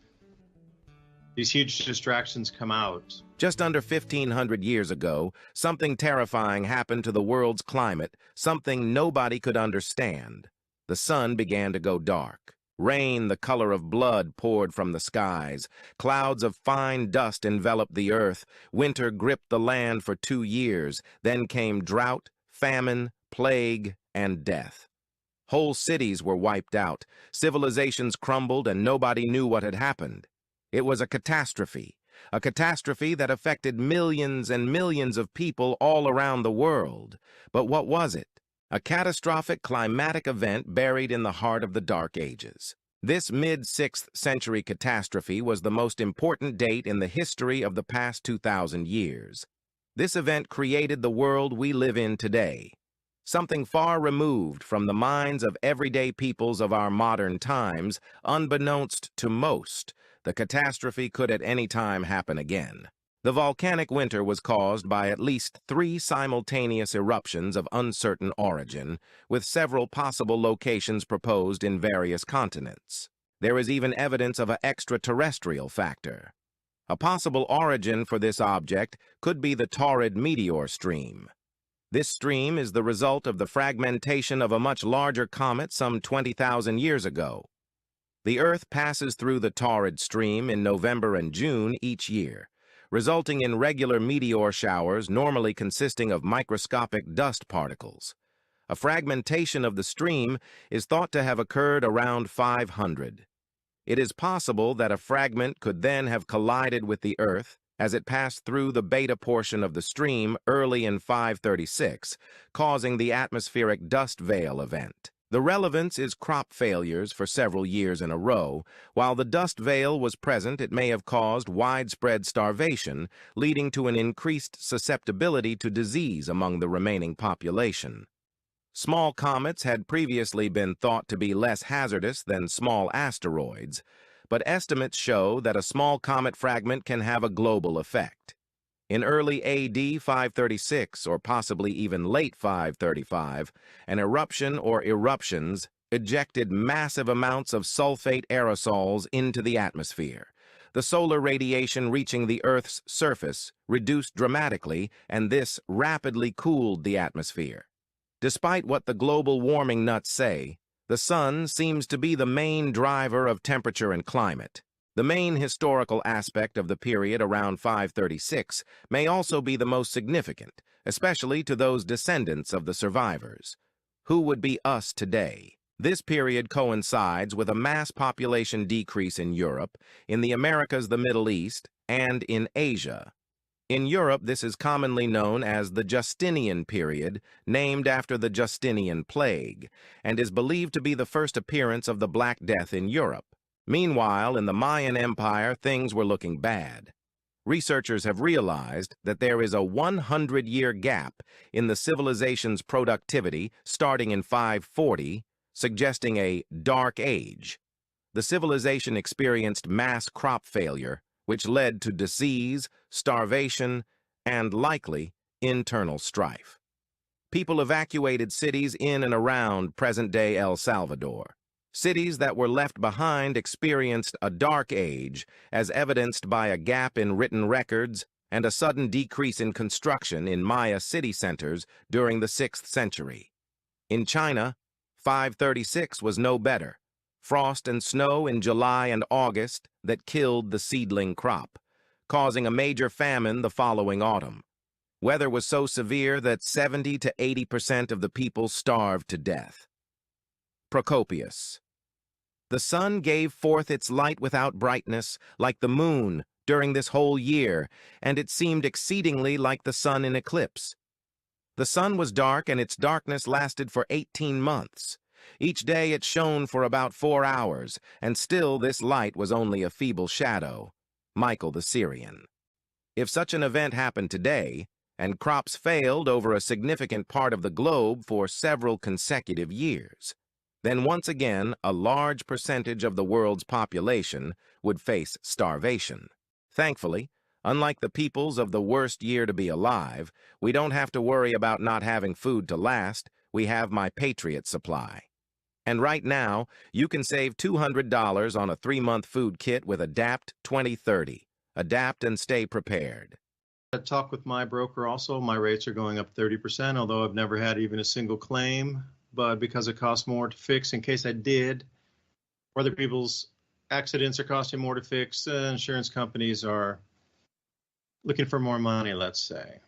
these huge distractions come out. Just under 1,500 years ago, something terrifying happened to the world's climate, something nobody could understand. The sun began to go dark. Rain, the color of blood, poured from the skies. Clouds of fine dust enveloped the earth. Winter gripped the land for 2 years. Then came drought, famine, plague, and death. Whole cities were wiped out. Civilizations crumbled, and nobody knew what had happened. It was a catastrophe that affected millions and millions of people all around the world. But what was it? A catastrophic climatic event buried in the heart of the Dark Ages. This mid-6th century catastrophe was the most important date in the history of the past 2,000 years. This event created the world we live in today. Something far removed from the minds of everyday peoples of our modern times, unbeknownst to most. The catastrophe could at any time happen again. The volcanic winter was caused by at least 3 simultaneous eruptions of uncertain origin, with several possible locations proposed in various continents. There is even evidence of an extraterrestrial factor. A possible origin for this object could be the Taurid meteor stream. This stream is the result of the fragmentation of a much larger comet some 20,000 years ago. The Earth passes through the Taurid stream in November and June each year, resulting in regular meteor showers normally consisting of microscopic dust particles. A fragmentation of the stream is thought to have occurred around 500. It is possible that a fragment could then have collided with the Earth, as it passed through the beta portion of the stream early in 536, causing the atmospheric dust veil event. The relevance is crop failures for several years in a row. While the dust veil was present, it may have caused widespread starvation, leading to an increased susceptibility to disease among the remaining population. Small comets had previously been thought to be less hazardous than small asteroids, but estimates show that a small comet fragment can have a global effect. In early AD 536, or possibly even late 535, an eruption or eruptions ejected massive amounts of sulfate aerosols into the atmosphere. The solar radiation reaching the Earth's surface reduced dramatically, and this rapidly cooled the atmosphere. Despite what the global warming nuts say, the sun seems to be the main driver of temperature and climate. The main historical aspect of the period around 536 may also be the most significant, especially to those descendants of the survivors. Who would be us today? This period coincides with a mass population decrease in Europe, in the Americas, the Middle East, and in Asia. In Europe, this is commonly known as the Justinian period, named after the Justinian plague, and is believed to be the first appearance of the Black Death in Europe. Meanwhile, in the Mayan Empire, things were looking bad. Researchers have realized that there is a 100-year gap in the civilization's productivity starting in 540, suggesting a dark age. The civilization experienced mass crop failure, which led to disease, starvation, and likely internal strife. People evacuated cities in and around present-day El Salvador. Cities that were left behind experienced a dark age, as evidenced by a gap in written records and a sudden decrease in construction in Maya city centers during the 6th century. In China, 536 was no better. Frost and snow in July and August that killed the seedling crop, causing a major famine the following autumn. Weather was so severe that 70 to 80% of the people starved to death. Procopius. The sun gave forth its light without brightness, like the moon, during this whole year, and it seemed exceedingly like the sun in eclipse. The sun was dark, and its darkness lasted for 18 months. Each day it shone for about 4 hours, and still this light was only a feeble shadow. Michael the Syrian. If such an event happened today, and crops failed over a significant part of the globe for several consecutive years, then once again a large percentage of the world's population would face starvation. Thankfully, unlike the peoples of the worst year to be alive, we don't have to worry about not having food to last. We have my Patriot supply. And right now, you can save $200 on a 3-month food kit with Adapt 2030. Adapt and stay prepared. I talked with my broker also. My rates are going up 30%, although I've never had even a single claim. But because it costs more to fix, in case I did, or other people's accidents are costing more to fix, insurance companies are looking for more money, let's say.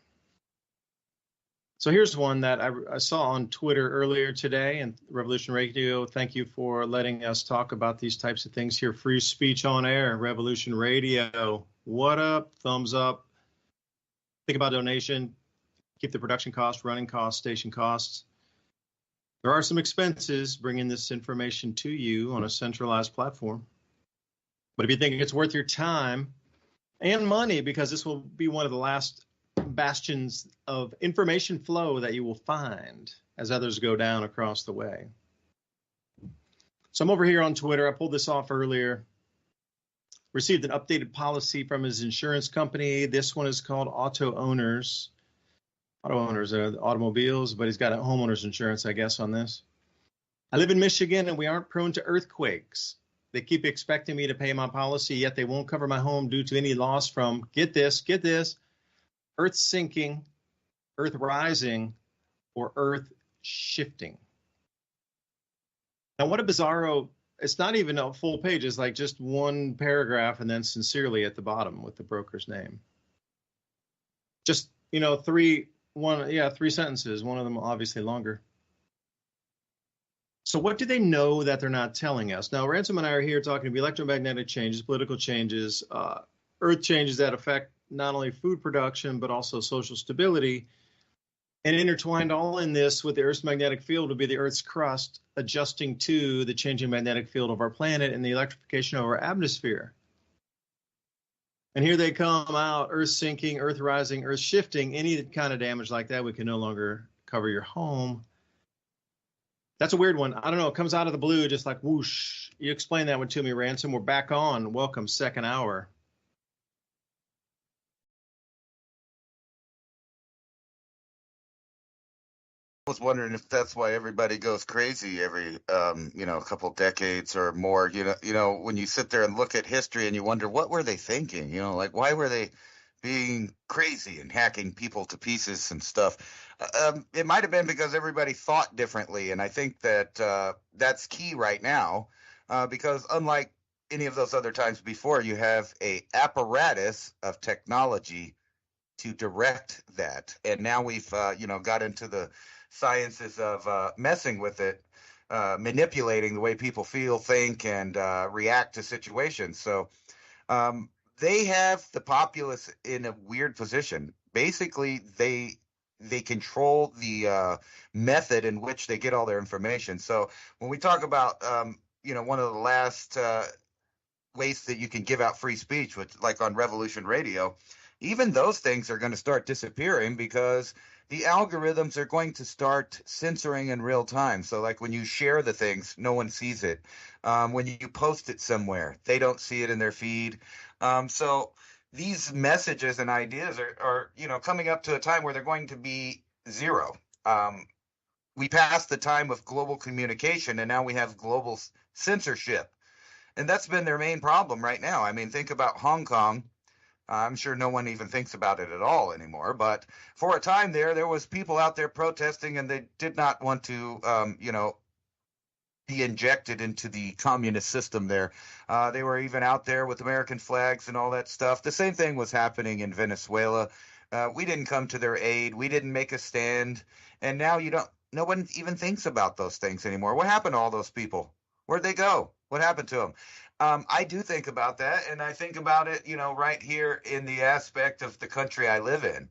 So here's one that I saw on Twitter earlier today, and Revolution Radio, thank you for letting us talk about these types of things here. Free speech on air, Revolution Radio. What up? Thumbs up. Think about donation. Keep the production costs, running costs, station costs. There are some expenses bringing this information to you on a centralized platform. But if you think it's worth your time and money, because this will be one of the last bastions of information flow that you will find as others go down across the way. So I'm over here on Twitter. I pulled this off earlier. Received an updated policy from his insurance company. This one is called Auto Owners. Auto owners are automobiles, but he's got a homeowner's insurance, I guess, on this. I live in Michigan, and we aren't prone to earthquakes. They keep expecting me to pay my policy, yet they won't cover my home due to any loss from, get this, earth sinking, earth rising, or earth shifting. Now, what a bizarro, it's not even a full page. It's like just one paragraph and then sincerely at the bottom with the broker's name. Just, three sentences, one of them obviously longer. So what do they know that they're not telling us? Now, Ransom and I are here talking about electromagnetic changes, political changes, earth changes that affect not only food production, but also social stability. And intertwined all in this with the Earth's magnetic field would be the Earth's crust adjusting to the changing magnetic field of our planet and the electrification of our atmosphere. And here they come out, Earth sinking, Earth rising, Earth shifting. Any kind of damage like that, we can no longer cover your home. That's a weird one. I don't know. It comes out of the blue, just like whoosh. You explain that one to me, Ransom. We're back on. Welcome, second hour. Was wondering if that's why everybody goes crazy every couple decades or more. When you sit there and look at history and you wonder what were they thinking, like why were they being crazy and hacking people to pieces and stuff. It might have been because everybody thought differently, and I think that that's key right now, because unlike any of those other times before, you have a apparatus of technology to direct that, and now we've got into the sciences of messing with it, manipulating the way people feel, think, and react to situations. So they have the populace in a weird position. Basically, they control the method in which they get all their information. So when we talk about one of the last ways that you can give out free speech, which like on Revolution Radio, even those things are going to start disappearing because the algorithms are going to start censoring in real time. So like when you share the things, no one sees it. When you post it somewhere, they don't see it in their feed. So these messages and ideas are coming up to a time where they're going to be zero. We passed the time of global communication, and now we have global censorship. And that's been their main problem right now. I mean, think about Hong Kong. I'm sure no one even thinks about it at all anymore. But for a time there was people out there protesting, and they did not want to, be injected into the communist system there. They were even out there with American flags and all that stuff. The same thing was happening in Venezuela. We didn't come to their aid. We didn't make a stand. And now no one even thinks about those things anymore. What happened to all those people? Where'd they go? What happened to them? I do think about that, and I think about it, right here in the aspect of the country I live in.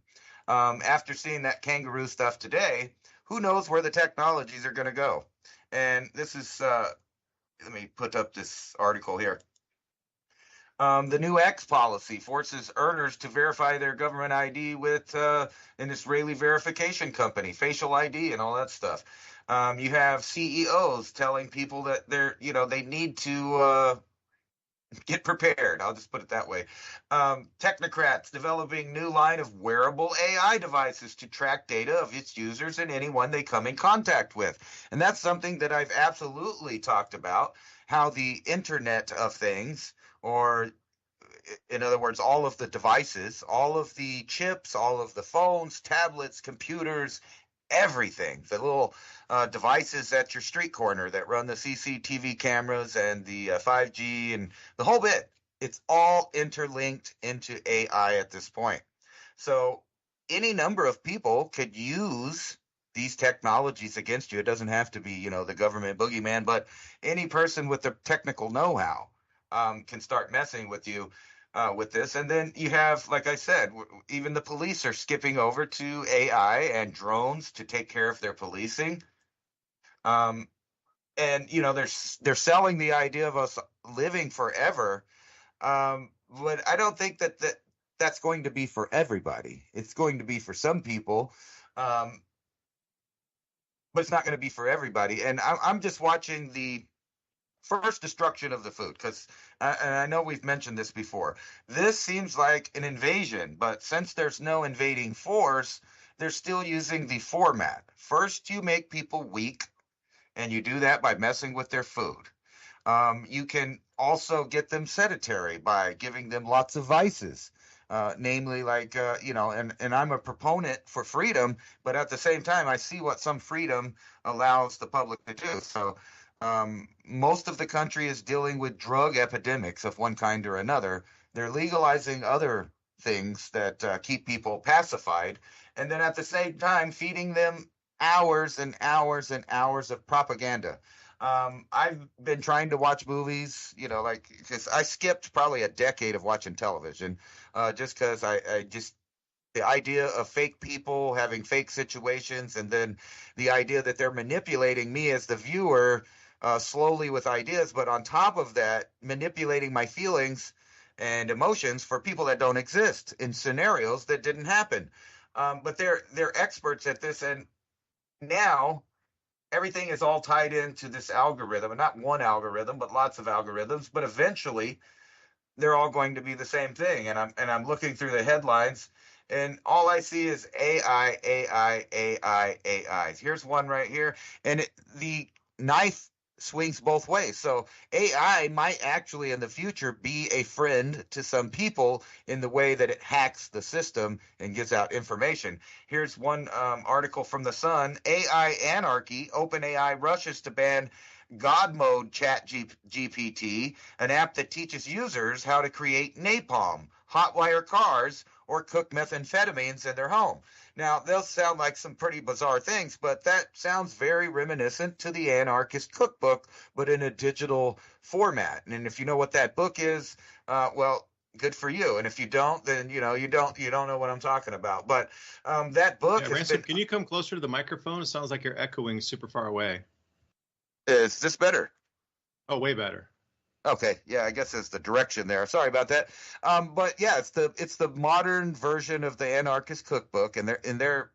After seeing that kangaroo stuff today, who knows where the technologies are going to go? And this is, let me put up this article here. The new X policy forces earners to verify their government ID with an Israeli verification company, facial ID and all that stuff. You have CEOs telling people that they need to get prepared. I'll just put it that way. Technocrats developing new line of wearable AI devices to track data of its users and anyone they come in contact with. And that's something that I've absolutely talked about, how the Internet of Things, or in other words, all of the devices, all of the chips, all of the phones, tablets, computers, everything, the little devices at your street corner that run the CCTV cameras and the 5G and the whole bit, it's all interlinked into AI at this point. So any number of people could use these technologies against you. It doesn't have to be, the government boogeyman, but any person with the technical know-how can start messing with you with this. And then you have, like I said, even the police are skipping over to AI and drones to take care of their policing. And they're selling the idea of us living forever. But I don't think that's going to be for everybody. It's going to be for some people. But it's not going to be for everybody. And I'm just watching the first destruction of the food, because and I know we've mentioned this before. This seems like an invasion, but since there's no invading force, they're still using the format. First, you make people weak, and you do that by messing with their food. You can also get them sedentary by giving them lots of vices. Namely, like, and I'm a proponent for freedom, but at the same time, I see what some freedom allows the public to do. So most of the country is dealing with drug epidemics of one kind or another. They're legalizing other things that keep people pacified, and then at the same time feeding them hours and hours and hours of propaganda. I've been trying to watch movies, like, because I skipped probably a decade of watching television, just because I just the idea of fake people having fake situations, and then the idea that they're manipulating me as the viewer slowly with ideas, but on top of that, manipulating my feelings and emotions for people that don't exist in scenarios that didn't happen. But they're experts at this, and now everything is all tied into this algorithm, and not one algorithm, but lots of algorithms. But eventually, they're all going to be the same thing. And I'm looking through the headlines, and all I see is AI, AI, AI, AI. Here's one right here, and the knife swings both ways. So AI might actually in the future be a friend to some people in the way that it hacks the system and gives out information. Here's one article from the Sun: AI anarchy. OpenAI rushes to ban God Mode Chat GPT, an app that teaches users how to create napalm, hotwire cars, or cook methamphetamines in their home. Now, they'll sound like some pretty bizarre things, but that sounds very reminiscent to the Anarchist Cookbook, but in a digital format. And if you know what that book is, well, good for you. And if you don't, then you don't know what I'm talking about. But that book has Ransom, been. can you come closer to the microphone? It sounds like you're echoing super far away. Is this better? Oh, way better. Okay, yeah, I guess it's the direction there. Sorry about that. But yeah, it's the modern version of the Anarchist Cookbook, and they're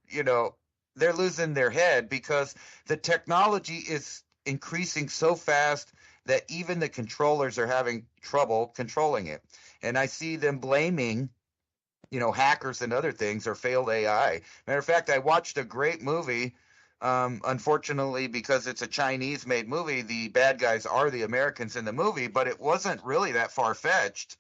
losing their head because the technology is increasing so fast that even the controllers are having trouble controlling it. And I see them blaming hackers and other things or failed AI. Matter of fact, I watched a great movie. Unfortunately, because it's a Chinese-made movie, the bad guys are the Americans in the movie, but it wasn't really that far-fetched.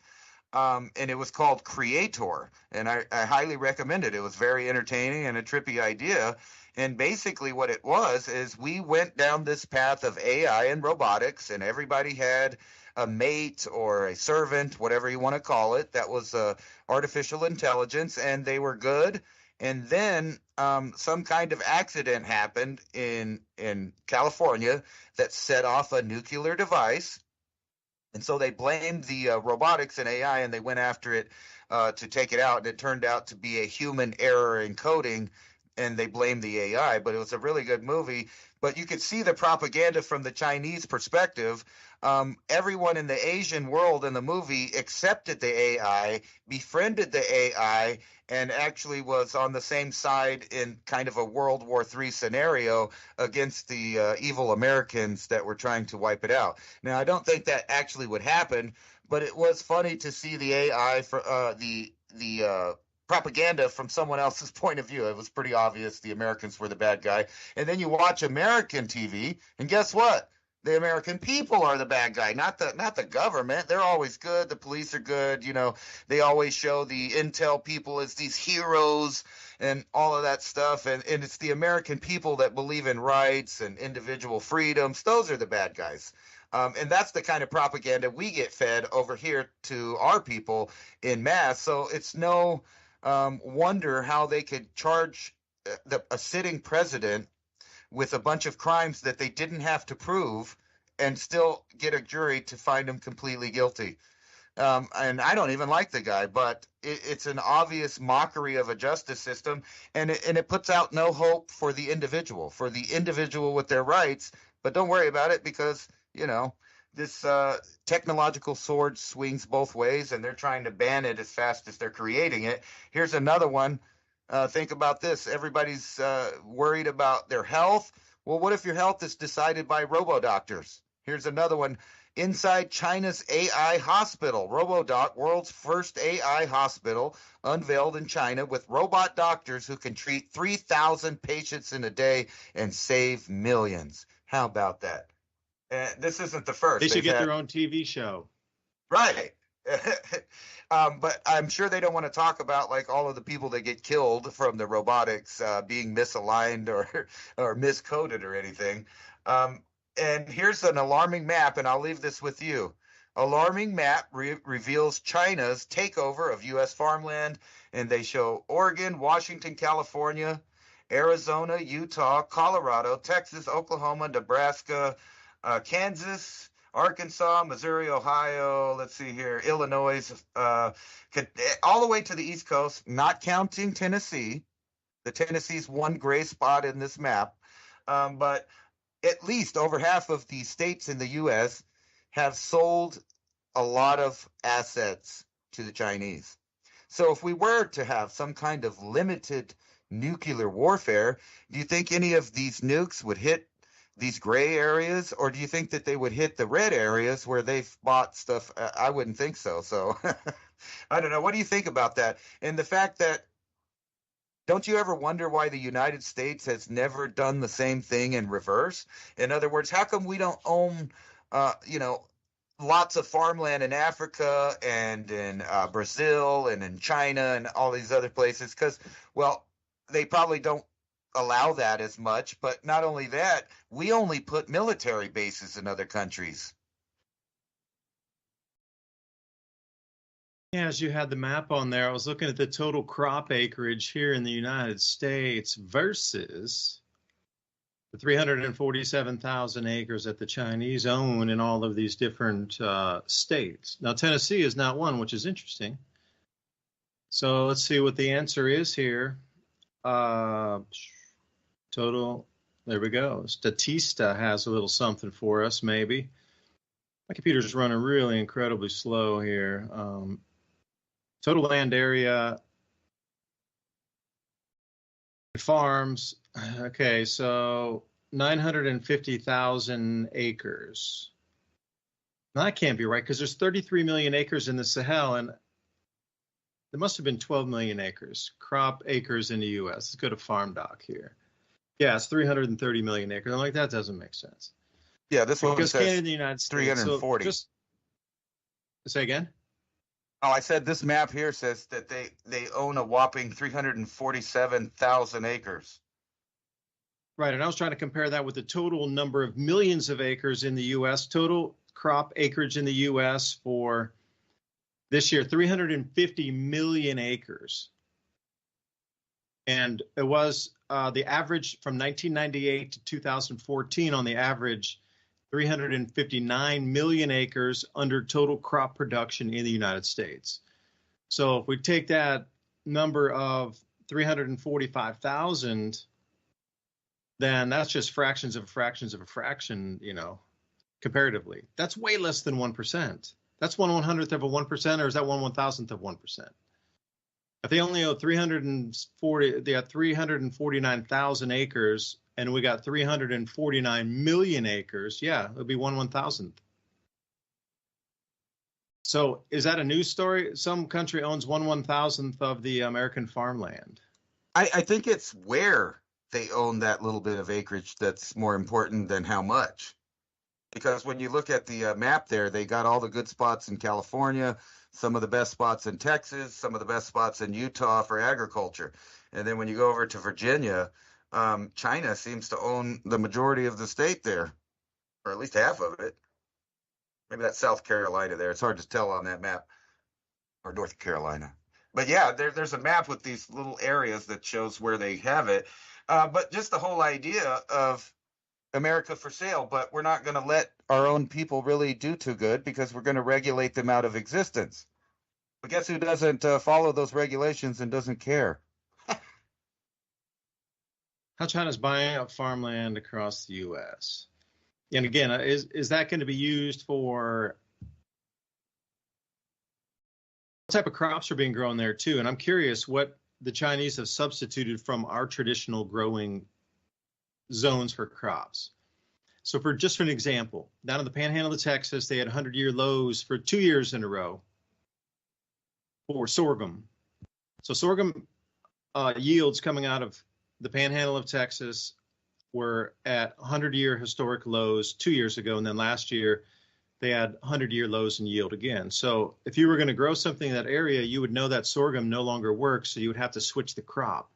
And it was called Creator, and I highly recommend it. It was very entertaining and a trippy idea. And basically what it was is we went down this path of AI and robotics, and everybody had a mate or a servant, whatever you want to call it, that was artificial intelligence, and they were good. And then some kind of accident happened in California that set off a nuclear device. And so they blamed the robotics and AI, and they went after it to take it out. And it turned out to be a human error in coding, and they blamed the AI. But it was a really good movie. But you could see the propaganda from the Chinese perspective. Everyone in the Asian world in the movie accepted the AI, befriended the AI, and actually was on the same side in kind of a World War III scenario against the evil Americans that were trying to wipe it out. Now, I don't think that actually would happen, but it was funny to see the AI for the propaganda from someone else's point of view. It was pretty obvious the Americans were the bad guy. And then you watch American TV, and guess what? The American people are the bad guy, not the government. They're always good. The police are good. They always show the intel people as these heroes and all of that stuff. And it's the American people that believe in rights and individual freedoms. Those are the bad guys. And that's the kind of propaganda we get fed over here to our people in mass. So it's no wonder how they could charge a sitting president with a bunch of crimes that they didn't have to prove and still get a jury to find him completely guilty. And I don't even like the guy, but it's an obvious mockery of a justice system, and it puts out no hope for the individual with their rights. But don't worry about it, because this technological sword swings both ways, and they're trying to ban it as fast as they're creating it. Here's another one. Think about this. Everybody's worried about their health. Well, what if your health is decided by robo-doctors? Here's another one. Inside China's AI hospital. RoboDoc, world's first AI hospital, unveiled in China with robot doctors who can treat 3,000 patients in a day and save millions. How about that? This isn't the first. They should get their own TV show. Right. But I'm sure they don't want to talk about like all of the people that get killed from the robotics being misaligned or miscoded or anything. And here's an alarming map, and I'll leave this with you. Alarming map reveals China's takeover of U.S. farmland, and they show Oregon, Washington, California, Arizona, Utah, Colorado, Texas, Oklahoma, Nebraska, Kansas, Arkansas, Missouri, Ohio, let's see here, Illinois, all the way to the East Coast, not counting Tennessee. The Tennessee's one gray spot in this map. But at least over half of the states in the U.S. have sold a lot of assets to the Chinese. So if we were to have some kind of limited nuclear warfare, do you think any of these nukes would hit these gray areas, or do you think that they would hit the red areas where they've bought stuff? I wouldn't think so. So I don't know. What do you think about that? And the fact that, don't you ever wonder why the United States has never done the same thing in reverse? In other words, how come we don't own, lots of farmland in Africa and in Brazil and in China and all these other places? Because, well, they probably don't allow that as much. But not only that, we only put military bases in other countries. Yeah, as you had the map on there, I was looking at the total crop acreage here in the United States versus the 347,000 acres that the Chinese own in all of these different states. Now, Tennessee is not one, which is interesting. So let's see what the answer is here. Total, there we go. Statista has a little something for us, maybe. My computer's running really incredibly slow here. Total land area, farms, okay, so 950,000 acres. Now, that can't be right because there's 33 million acres in the Sahel, and there must have been 12 million acres, crop acres in the U.S. Let's go to Farm Doc here. Yeah, it's 330 million acres. I'm like, that doesn't make sense. Yeah, this one because says Canada and the United States. 340. So just, say again? Oh, I said this map here says that they own a whopping 347,000 acres. Right, and I was trying to compare that with the total number of millions of acres in the U.S., total crop acreage in the U.S. for this year, 350 million acres. And it was the average from 1998 to 2014 on the average, 359 million acres under total crop production in the United States. So if we take that number of 345,000, then that's just fractions of fractions of a fraction, comparatively. That's way less than 1%. That's 1/100th of a 1%, or is that 1/1000th of 1%? If they only owe 349,000 acres, and we got 349 million acres, yeah, it would be 1/1000th. So is that a news story? Some country owns 1/1000th of the American farmland. I think it's where they own that little bit of acreage that's more important than how much. Because when you look at the map there, they got all the good spots in California, some of the best spots in Texas, some of the best spots in Utah for agriculture. And then when you go over to Virginia, China seems to own the majority of the state there, or at least half of it. Maybe that's South Carolina there. It's hard to tell on that map, or North Carolina. But yeah, there's a map with these little areas that shows where they have it. But just the whole idea of America for sale, but we're not going to let our own people really do too good because we're going to regulate them out of existence. But guess who doesn't follow those regulations and doesn't care? How China's buying up farmland across the U.S. And again, is that going to be used for what type of crops are being grown there too? And I'm curious what the Chinese have substituted from our traditional growing zones for crops. So for an example, down in the panhandle of Texas, they had 100-year lows for 2 years in a row for sorghum. So sorghum yields coming out of the panhandle of Texas were at 100-year historic lows 2 years ago, and then last year they had 100-year lows in yield again. So if you were going to grow something in that area, you would know that sorghum no longer works, so you would have to switch the crop.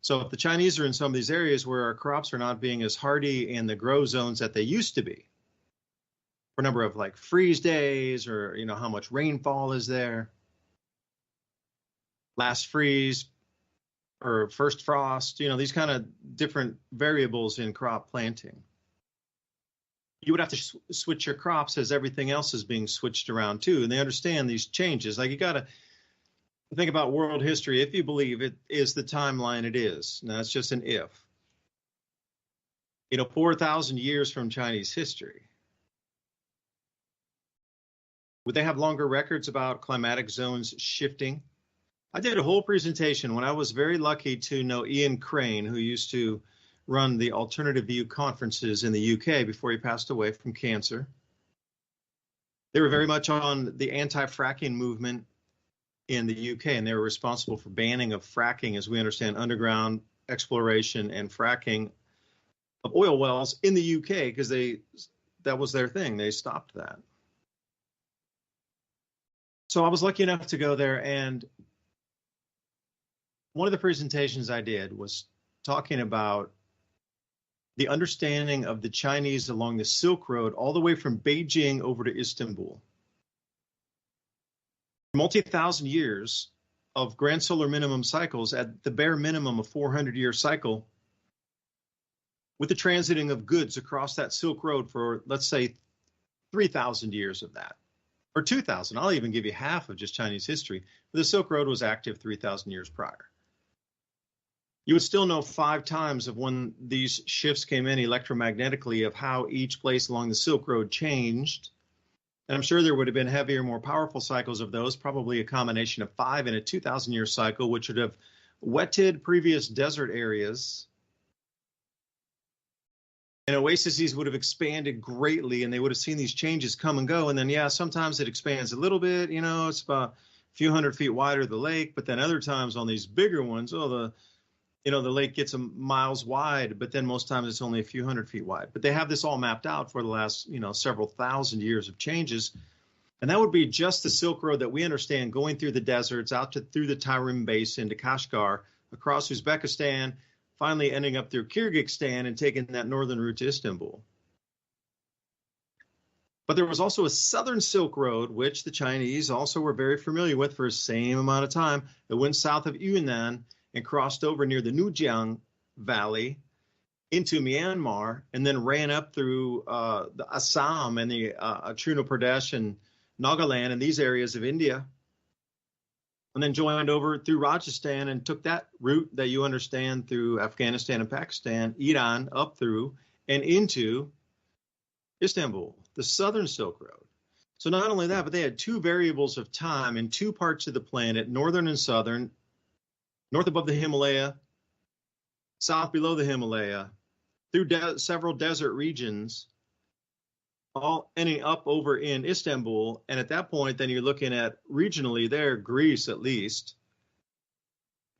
So if the Chinese are in some of these areas where our crops are not being as hardy in the grow zones that they used to be, for a number of like freeze days, or how much rainfall is there, last freeze or first frost, these kind of different variables in crop planting. you would have to switch your crops as everything else is being switched around too. And they understand these changes. Like, you got to think about world history. If you believe it is the timeline it is, now it's just an if. 4,000 years from Chinese history. Would they have longer records about climatic zones shifting? I did a whole presentation when I was very lucky to know Ian Crane, who used to run the Alternative View conferences in the UK before he passed away from cancer. They were very much on the anti-fracking movement in the UK, and they were responsible for banning of fracking, as we understand, underground exploration and fracking of oil wells in the UK, because that was their thing. They stopped that. So I was lucky enough to go there, and one of the presentations I did was talking about the understanding of the Chinese along the Silk Road, all the way from Beijing over to Istanbul. Multi-thousand years of grand solar minimum cycles at the bare minimum of 400-year cycle, with the transiting of goods across that Silk Road for, let's say, 3,000 years of that, or 2,000. I'll even give you half of just Chinese history. The Silk Road was active 3,000 years prior. You would still know 5 times of when these shifts came in electromagnetically, of how each place along the Silk Road changed. And I'm sure there would have been heavier, more powerful cycles of those, probably a combination of 5 in a 2,000-year cycle, which would have wetted previous desert areas. And oases would have expanded greatly, and they would have seen these changes come and go. And then, yeah, sometimes it expands a little bit, it's about a few hundred feet wider, the lake. But then other times on these bigger ones, the lake gets miles wide, but then most times it's only a few hundred feet wide. But they have this all mapped out for the last, several thousand years of changes. And that would be just the Silk Road that we understand, going through the deserts, out through the Tarim Basin to Kashgar, across Uzbekistan, finally ending up through Kyrgyzstan and taking that northern route to Istanbul. But there was also a southern Silk Road, which the Chinese also were very familiar with for the same amount of time, that went south of Yunnan and crossed over near the Nujiang Valley into Myanmar, and then ran up through the Assam and the Arunachal Pradesh and Nagaland and these areas of India, and then joined over through Rajasthan and took that route that you understand through Afghanistan and Pakistan, Iran, up through and into Istanbul, the southern Silk Road. So not only that, but they had 2 variables of time in 2 parts of the planet, northern and southern, north above the Himalaya, south below the Himalaya, through several desert regions, all ending up over in Istanbul. And at that point, then you're looking at regionally there, Greece at least,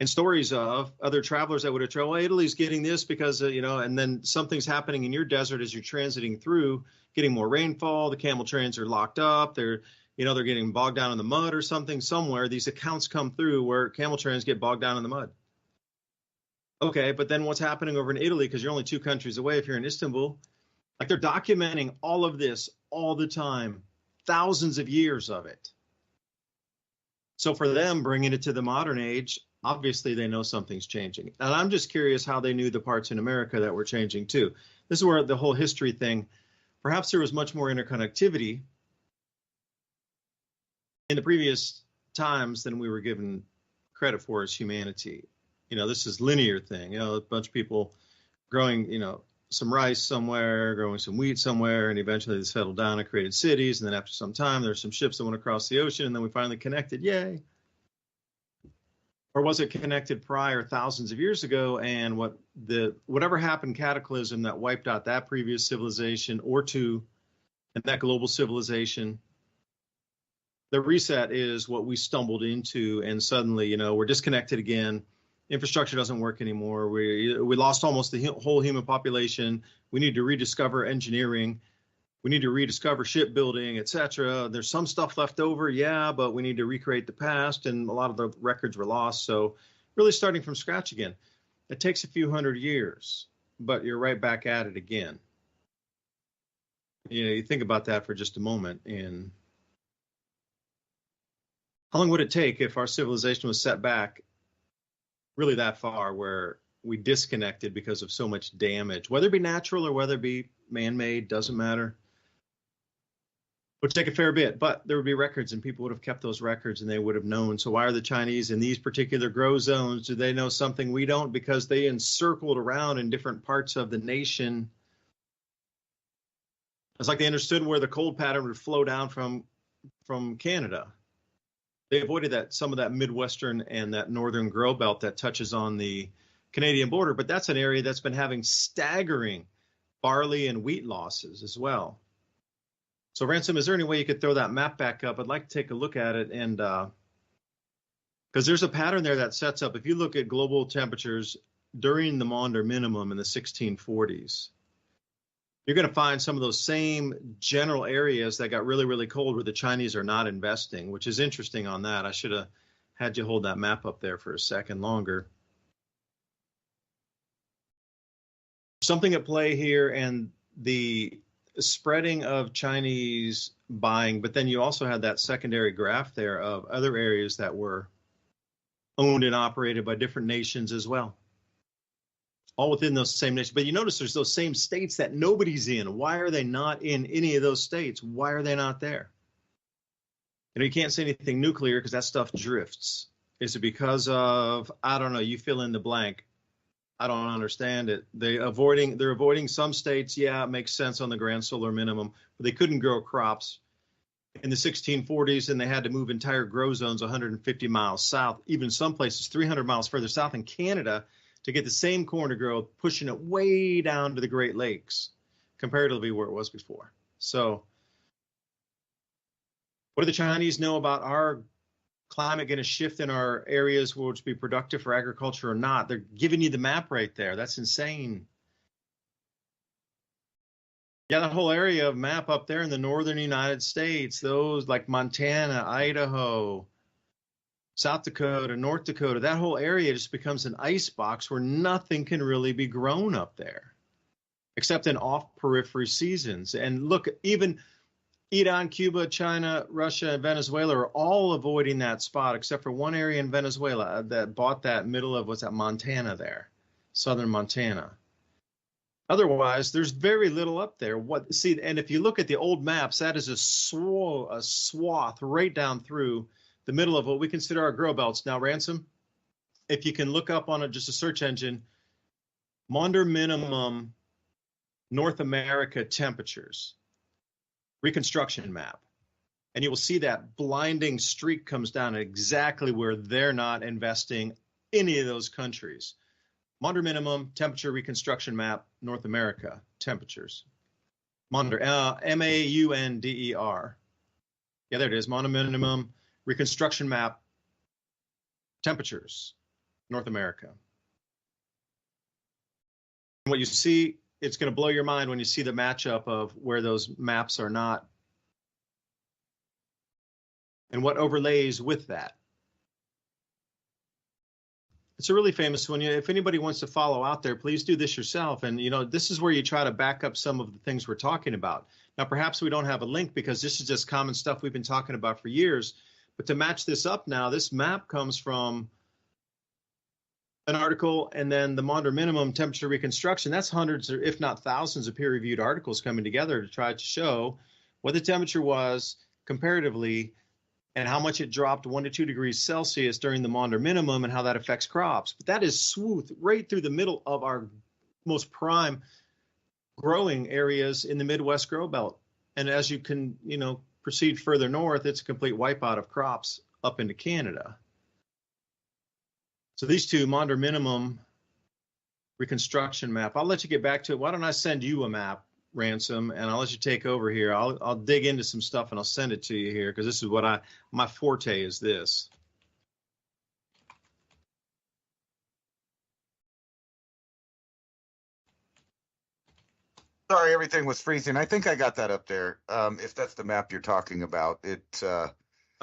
and stories of other travelers that would have traveled, well, Italy's getting this because, and then something's happening in your desert as you're transiting through, getting more rainfall, the camel trains are locked up, they're getting bogged down in the mud or something somewhere. These accounts come through where camel trains get bogged down in the mud. Okay, but then what's happening over in Italy, because you're only 2 countries away if you're in Istanbul, like, they're documenting all of this all the time, thousands of years of it. So for them, bringing it to the modern age, obviously they know something's changing. And I'm just curious how they knew the parts in America that were changing too. This is where the whole history thing, perhaps there was much more interconnectivity in the previous times than we were given credit for as humanity. This is linear thing, a bunch of people growing, some rice somewhere, growing some wheat somewhere, and eventually they settled down and created cities. And then after some time, there's some ships that went across the ocean, and then we finally connected, yay. Or was it connected prior, thousands of years ago, and whatever happened, cataclysm that wiped out that previous civilization or 2, and that global civilization, the reset is what we stumbled into, and suddenly, we're disconnected again. Infrastructure doesn't work anymore. We lost almost the whole human population. We need to rediscover engineering. We need to rediscover shipbuilding, etc. There's some stuff left over, yeah, but we need to recreate the past, and a lot of the records were lost. So really starting from scratch again. It takes a few hundred years, but you're right back at it again. You think about that for just a moment. And how long would it take if our civilization was set back really that far, where we disconnected because of so much damage, whether it be natural or whether it be man-made, doesn't matter. It would take a fair bit, but there would be records and people would have kept those records and they would have known. So why are the Chinese in these particular grow zones? Do they know something we don't? Because they encircled around in different parts of the nation. It's like they understood where the cold pattern would flow down from Canada. They avoided that, some of that Midwestern and that northern grow belt that touches on the Canadian border, but that's an area that's been having staggering barley and wheat losses as well. So Ransom, is there any way you could throw that map back up? I'd like to take a look at it, and because there's a pattern there that sets up. If you look at global temperatures during the Maunder minimum in the 1640s, you're going to find some of those same general areas that got really, really cold where the Chinese are not investing, which is interesting on that. I should have had you hold that map up there for a second longer. Something at play here, and the spreading of Chinese buying, but then you also had that secondary graph there of other areas that were owned and operated by different nations as well, all within those same nations. But you notice there's those same states that nobody's in. Why are they not in any of those states? Why are they not there? You know, you can't say anything nuclear because that stuff drifts. Is it because of, I don't know, you fill in the blank. I don't understand it. They're avoiding some states. Yeah, it makes sense on the grand solar minimum, but they couldn't grow crops in the 1640s, and they had to move entire grow zones 150 miles south, even some places 300 miles further south in Canada, to get the same corn to grow, pushing it way down to the Great Lakes, comparatively where it was before. So what do the Chinese know about our climate going to shift in our areas which be productive for agriculture or not? They're giving you the map right there. That's insane. Yeah, that whole area of map up there in the northern United States, those like Montana, Idaho, South Dakota, North Dakota, that whole area just becomes an ice box where nothing can really be grown up there, except in off-periphery seasons. And look, even Iran, Cuba, China, Russia, and Venezuela are all avoiding that spot, except for one area in Venezuela that bought that middle of, what's that, Montana there, southern Montana. Otherwise, there's very little up there. And if you look at the old maps, that is a swath right down through the middle of what we consider our grow belts. Now, Ransom, if you can look up on just a search engine, Maunder minimum North America temperatures, reconstruction map, and you will see that blinding streak comes down at exactly where they're not investing any of those countries. Maunder minimum temperature reconstruction map, North America temperatures. Maunder, M-A-U-N-D-E-R. Yeah, there it is. Maunder minimum reconstruction map temperatures, North America. And what you see, it's going to blow your mind when you see the matchup of where those maps are not and what overlays with that. It's a really famous one. If anybody wants to follow out there, please do this yourself. And, you know, this is where you try to back up some of the things we're talking about. Now, perhaps we don't have a link because this is just common stuff we've been talking about for years. But to match this up now, this map comes from an article, and then the Maunder minimum temperature reconstruction. That's hundreds, or if not thousands, of peer-reviewed articles coming together to try to show what the temperature was comparatively and how much it dropped 1 to 2 degrees Celsius during the Maunder minimum and how that affects crops. But that is swooped right through the middle of our most prime growing areas in the Midwest grow belt. And as you can, you know, proceed further north, it's a complete wipeout of crops up into Canada. So these two, Maunder minimum reconstruction map, I'll let you get back to it. Why don't I send you a map, Ransom, and I'll let you take over here. I'll dig into some stuff and I'll send it to you here because this is what my forte is this. Sorry, everything was freezing. I think I got that up there. If that's the map you're talking about,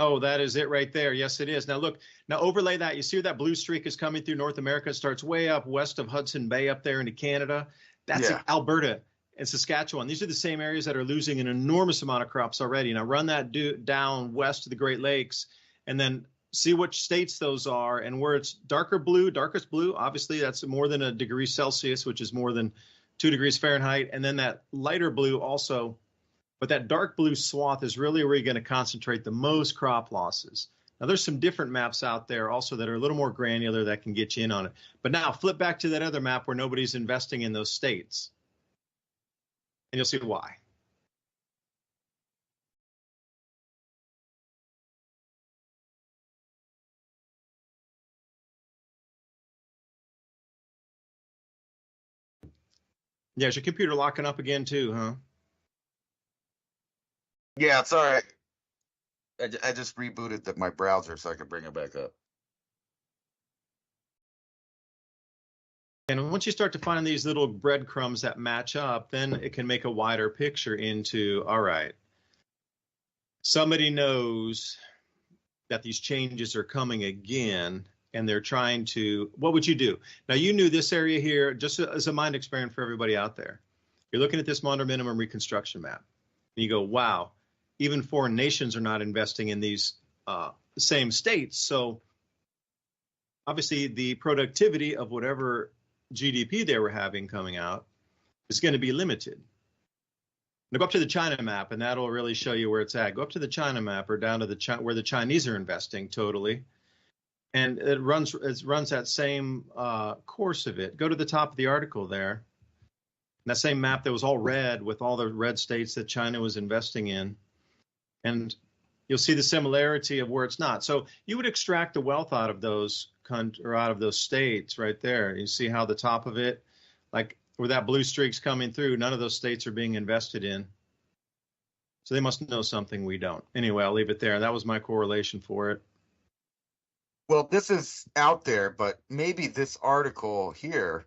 Oh, that is it right there. Yes, it is. Now look, now overlay that. You see where that blue streak is coming through North America? It starts way up west of Hudson Bay up there into Canada. That's Alberta and Saskatchewan. These are the same areas that are losing an enormous amount of crops already. Now run that down west of the Great Lakes, and then see which states those are, and where it's darker blue, darkest blue, obviously that's more than a degree Celsius, which is more than 2 degrees Fahrenheit. And then that lighter blue also, but that dark blue swath is really where you're going to concentrate the most crop losses. Now there's some different maps out there also that are a little more granular that can get you in on it. But now flip back to that other map where nobody's investing in those states, and you'll see why. Yeah, is your computer locking up again too, huh? Yeah, it's all right. I just rebooted my browser so I could bring it back up. And once you start to find these little breadcrumbs that match up, then it can make a wider picture into, all right, somebody knows that these changes are coming again, and they're trying to, what would you do? Now, you knew this area here, just as a mind experiment for everybody out there. You're looking at this moderate minimum reconstruction map, and you go, wow, even foreign nations are not investing in these same states. So obviously the productivity of whatever GDP they were having coming out is going to be limited. Now go up to the China map, and that'll really show you where it's at. Go up to the China map, or down to the where the Chinese are investing totally, and it runs that same course of it. Go to the top of the article there, and that same map that was all red with all the red states that China was investing in, and you'll see the similarity of where it's not. So you would extract the wealth out of those out of those states right there. You see how the top of it, like where that blue streak's coming through, none of those states are being invested in. So they must know something we don't. Anyway, I'll leave it there. That was my correlation for it. Well, this is out there, but maybe this article here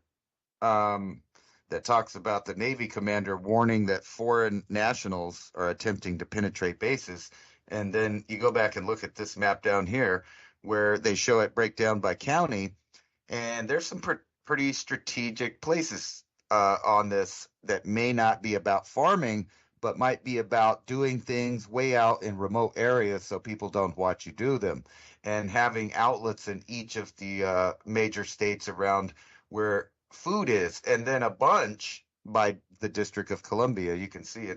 that talks about the Navy commander warning that foreign nationals are attempting to penetrate bases. And then you go back and look at this map down here where they show it break down by county. And there's some pretty strategic places on this that may not be about farming, but might be about doing things way out in remote areas so people don't watch you do them, and having outlets in each of the major states around where food is, and then a bunch by the District of Columbia. You can see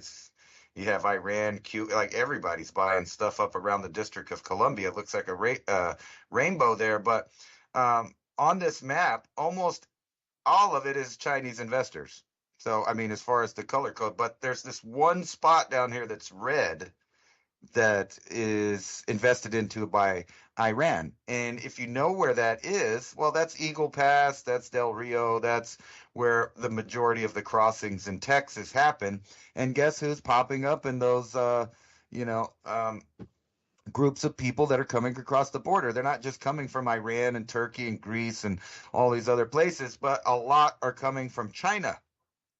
you have Iran, Cuba, like everybody's buying stuff up around the District of Columbia. It looks like a rainbow there, but on this map, almost all of it is Chinese investors. So, I mean, as far as the color code, but there's this one spot down here that's red that is invested into by Iran. And if you know where that is, well, that's Eagle Pass, that's Del Rio, that's where the majority of the crossings in Texas happen. And guess who's popping up in those, groups of people that are coming across the border? They're not just coming from Iran and Turkey and Greece and all these other places, but a lot are coming from China.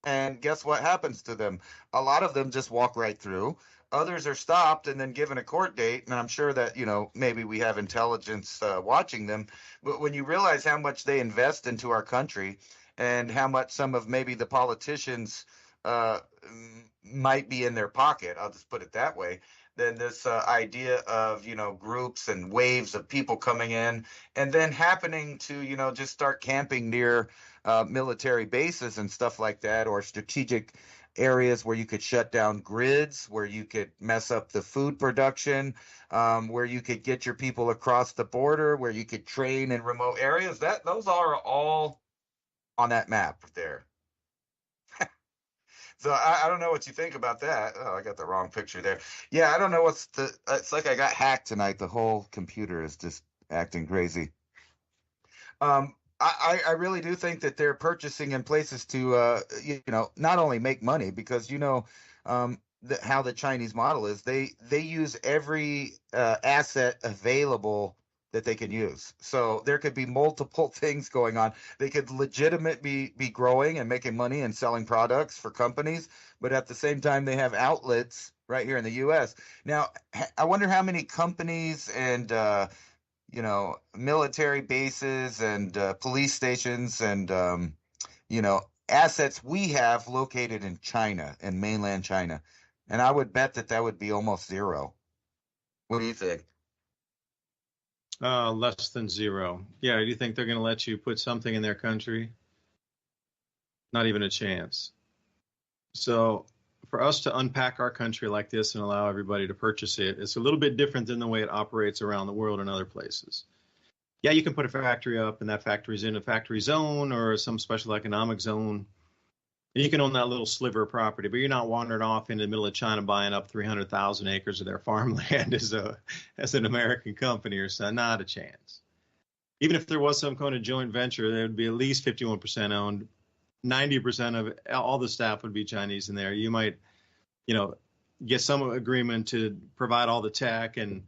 And guess what happens to them? A lot of them just walk right through. Others are stopped and then given a court date. And I'm sure that, maybe we have intelligence watching them. But when you realize how much they invest into our country and how much some of maybe the politicians might be in their pocket, I'll just put it that way, then this idea of, groups and waves of people coming in and then happening to, just start camping near military bases and stuff like that, or strategic areas where you could shut down grids, where you could mess up the food production, where you could get your people across the border, where you could train in remote areas. Those are all on that map there. So I don't know what you think about that. Oh, I got the wrong picture there. Yeah, I don't know it's like I got hacked tonight. The whole computer is just acting crazy. I really do think that they're purchasing in places to, not only make money, because, how the Chinese model is, they use every asset available that they can use. So there could be multiple things going on. They could legitimately be growing and making money and selling products for companies, but at the same time, they have outlets right here in the U.S. Now, I wonder how many companies and military bases and police stations and, assets we have located in China, in mainland China. And I would bet that would be almost zero. What do you think? Less than zero. Yeah, do you think they're going to let you put something in their country? Not even a chance. So for us to unpack our country like this and allow everybody to purchase it, it's a little bit different than the way it operates around the world in other places. Yeah, you can put a factory up and that factory's in a factory zone or some special economic zone. You can own that little sliver of property, but you're not wandering off into the middle of China buying up 300,000 acres of their farmland as an American company or something. Not a chance. Even if there was some kind of joint venture, there would be at least 51% owned. 90% of all the staff would be Chinese in there. You might, get some agreement to provide all the tech and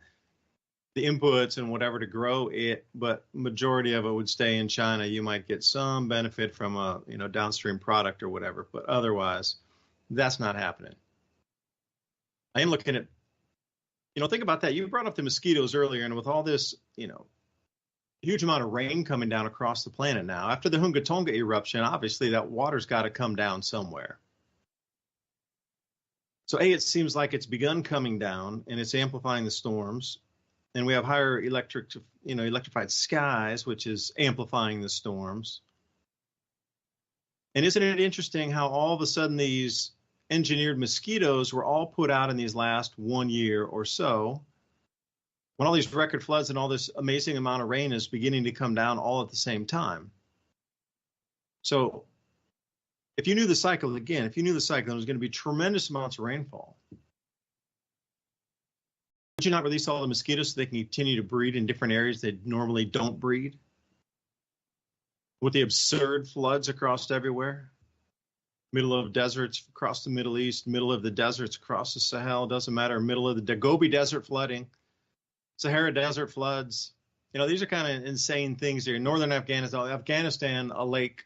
the inputs and whatever to grow it, but majority of it would stay in China. You might get some benefit from a, downstream product or whatever, but otherwise, that's not happening. I am looking at, think about that. You brought up the mosquitoes earlier, and with all this, huge amount of rain coming down across the planet now. After the Hunga Tonga eruption, obviously that water's got to come down somewhere. So it seems like it's begun coming down and it's amplifying the storms. And we have higher electrified skies, which is amplifying the storms. And isn't it interesting how all of a sudden these engineered mosquitoes were all put out in these last 1 year or so, when all these record floods and all this amazing amount of rain is beginning to come down all at the same time. So if you knew the cycle, there was going to be tremendous amounts of rainfall. Would you not release all the mosquitoes so they can continue to breed in different areas they normally don't breed? With the absurd floods across everywhere, middle of deserts across the Middle East, middle of the deserts across the Sahel, doesn't matter, middle of the Gobi Desert flooding, Sahara Desert floods. These are kind of insane things here. Northern Afghanistan, a lake.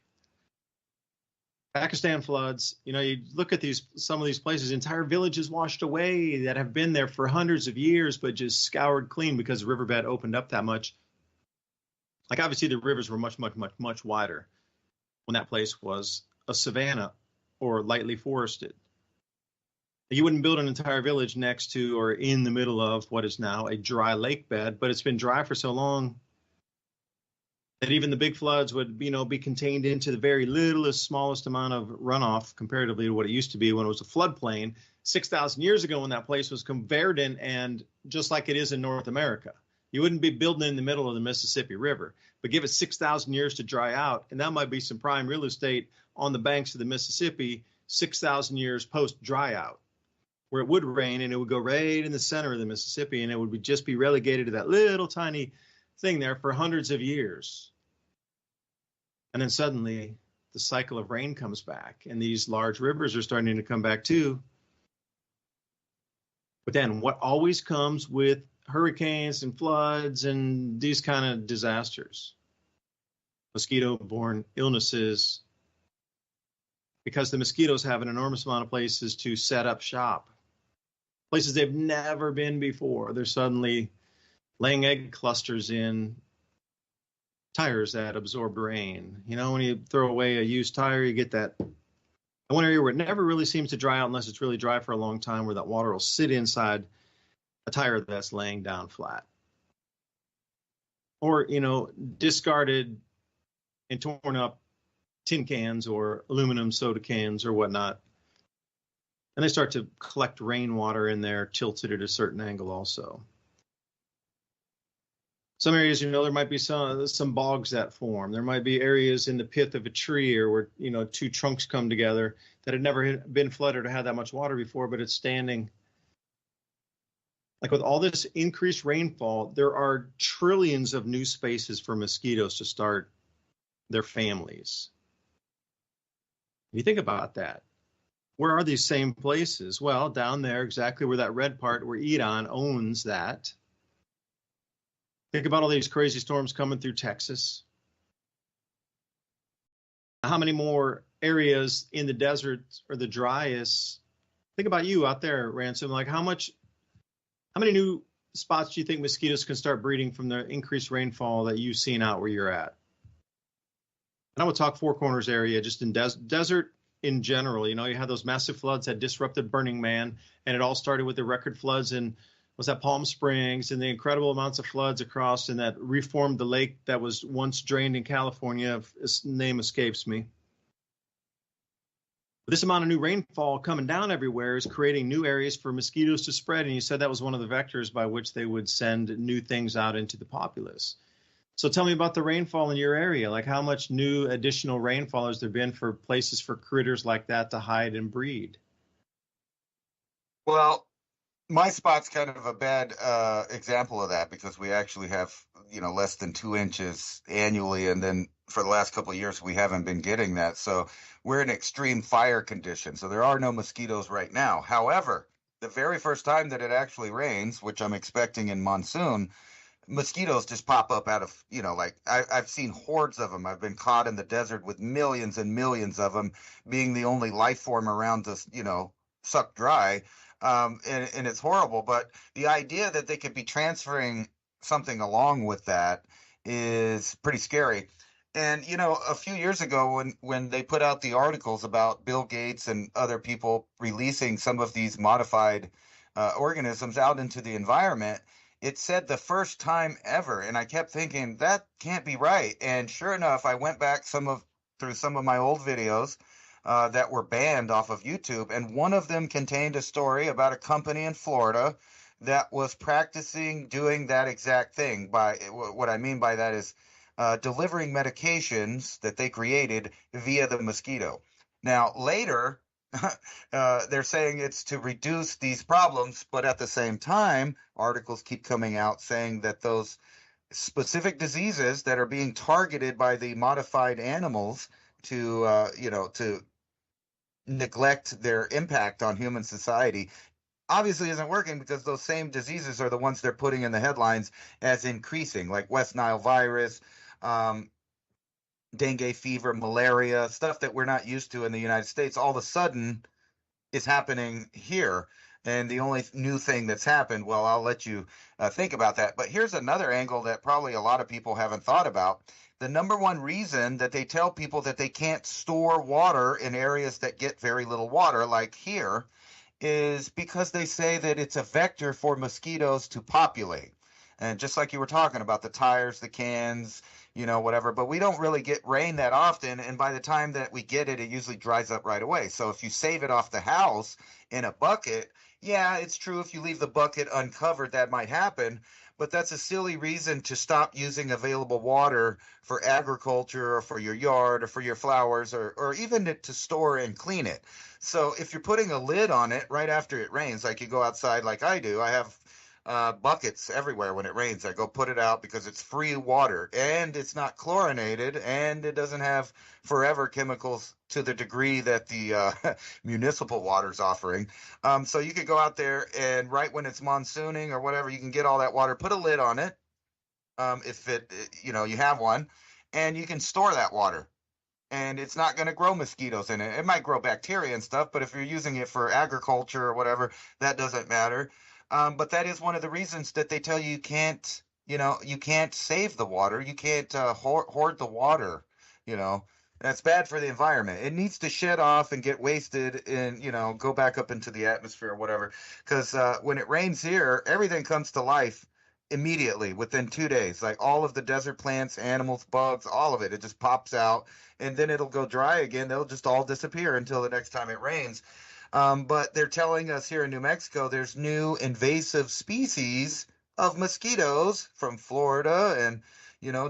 Pakistan floods. You look at some of these places, entire villages washed away that have been there for hundreds of years, but just scoured clean because the riverbed opened up that much. Like obviously the rivers were much, much, much, much wider when that place was a savanna or lightly forested. You wouldn't build an entire village next to or in the middle of what is now a dry lake bed, but it's been dry for so long that even the big floods would, be contained into the very littlest, smallest amount of runoff comparatively to what it used to be when it was a floodplain 6,000 years ago when that place was converted and just like it is in North America. You wouldn't be building in the middle of the Mississippi River, but give it 6,000 years to dry out, and that might be some prime real estate on the banks of the Mississippi 6,000 years post dry out, where it would rain and it would go right in the center of the Mississippi and it would just be relegated to that little tiny thing there for hundreds of years. And then suddenly the cycle of rain comes back and these large rivers are starting to come back too. But then what always comes with hurricanes and floods and these kind of disasters? Mosquito-borne illnesses, because the mosquitoes have an enormous amount of places to set up shop. Places they've never been before. They're suddenly laying egg clusters in tires that absorb rain. When you throw away a used tire, you get that one area where it never really seems to dry out unless it's really dry for a long time, where that water will sit inside a tire that's laying down flat. Or, discarded and torn up tin cans or aluminum soda cans or whatnot. And they start to collect rainwater in there, tilted at a certain angle also. Some areas, there might be some bogs that form. There might be areas in the pith of a tree or where, two trunks come together that had never been flooded or had that much water before, but it's standing. Like with all this increased rainfall, there are trillions of new spaces for mosquitoes to start their families. You think about that. Where are these same places? Well, down there, exactly where that red part where Edon owns that. Think about all these crazy storms coming through Texas. How many more areas in the desert or the driest? Think about you out there, Ransom. Like how many new spots do you think mosquitoes can start breeding from the increased rainfall that you've seen out where you're at? And I would talk Four Corners area, just in desert in general. You had those massive floods that disrupted Burning Man, and it all started with the record floods in was at Palm Springs, and the incredible amounts of floods across and that reformed the lake that was once drained in California. His name escapes me. This amount of new rainfall coming down everywhere is creating new areas for mosquitoes to spread. And you said that was one of the vectors by which they would send new things out into the populace. So tell me about the rainfall in your area. Like, how much new additional rainfall has there been for places for critters like that to hide and breed? Well, my spot's kind of a bad example of that because we actually have, less than 2 inches annually. And then for the last couple of years, we haven't been getting that. So we're in extreme fire conditions. So there are no mosquitoes right now. However, the very first time that it actually rains, which I'm expecting in monsoon, mosquitoes just pop up out of, I've seen hordes of them. I've been caught in the desert with millions and millions of them, being the only life form around to, suck dry. And it's horrible. But the idea that they could be transferring something along with that is pretty scary. And, a few years ago when they put out the articles about Bill Gates and other people releasing some of these modified organisms out into the environment, it said the first time ever. And I kept thinking that can't be right. And sure enough, I went back through some of my old videos that were banned off of YouTube. And one of them contained a story about a company in Florida that was practicing doing that exact thing. What I mean by that is delivering medications that they created via the mosquito. Now, later, they're saying it's to reduce these problems, but at the same time, articles keep coming out saying that those specific diseases that are being targeted by the modified animals to neglect their impact on human society obviously isn't working, because those same diseases are the ones they're putting in the headlines as increasing, like West Nile virus, dengue fever, malaria, stuff that we're not used to in the United States. All of a sudden is happening here. And the only new thing that's happened, well, I'll let you think about that. But here's another angle that probably a lot of people haven't thought about. The number one reason that they tell people that they can't store water in areas that get very little water, like here, is because they say that it's a vector for mosquitoes to populate. And just like you were talking about, the tires, the cans, whatever, but we don't really get rain that often. And by the time that we get it, it usually dries up right away. So if you save it off the house in a bucket, yeah, it's true. If you leave the bucket uncovered, that might happen. But that's a silly reason to stop using available water for agriculture or for your yard or for your flowers, or even to store and clean it. So if you're putting a lid on it right after it rains, like you go outside like I do, I have buckets everywhere when it rains. I go put it out because it's free water and it's not chlorinated and it doesn't have forever chemicals to the degree that the municipal water is offering. So you could go out there and right when it's monsooning or whatever, you can get all that water, put a lid on it. If you have one, and you can store that water. And it's not going to grow mosquitoes in it. It might grow bacteria and stuff, but if you're using it for agriculture or whatever, that doesn't matter. But that is one of the reasons that they tell you can't save the water. You can't hoard the water. That's bad for the environment. It needs to shed off and get wasted and, go back up into the atmosphere or whatever. Because when it rains here, everything comes to life immediately within 2 days. Like all of the desert plants, animals, bugs, all of it. It just pops out and then it'll go dry again. They'll just all disappear until the next time it rains. But they're telling us here in New Mexico, there's new invasive species of mosquitoes from Florida and,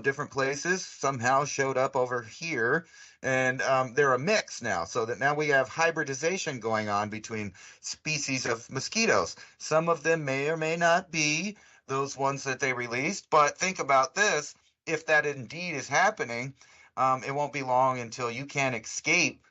different places somehow showed up over here. And they're a mix now, so that now we have hybridization going on between species of mosquitoes. Some of them may or may not be those ones that they released. But think about this. If that indeed is happening, it won't be long until you can't escape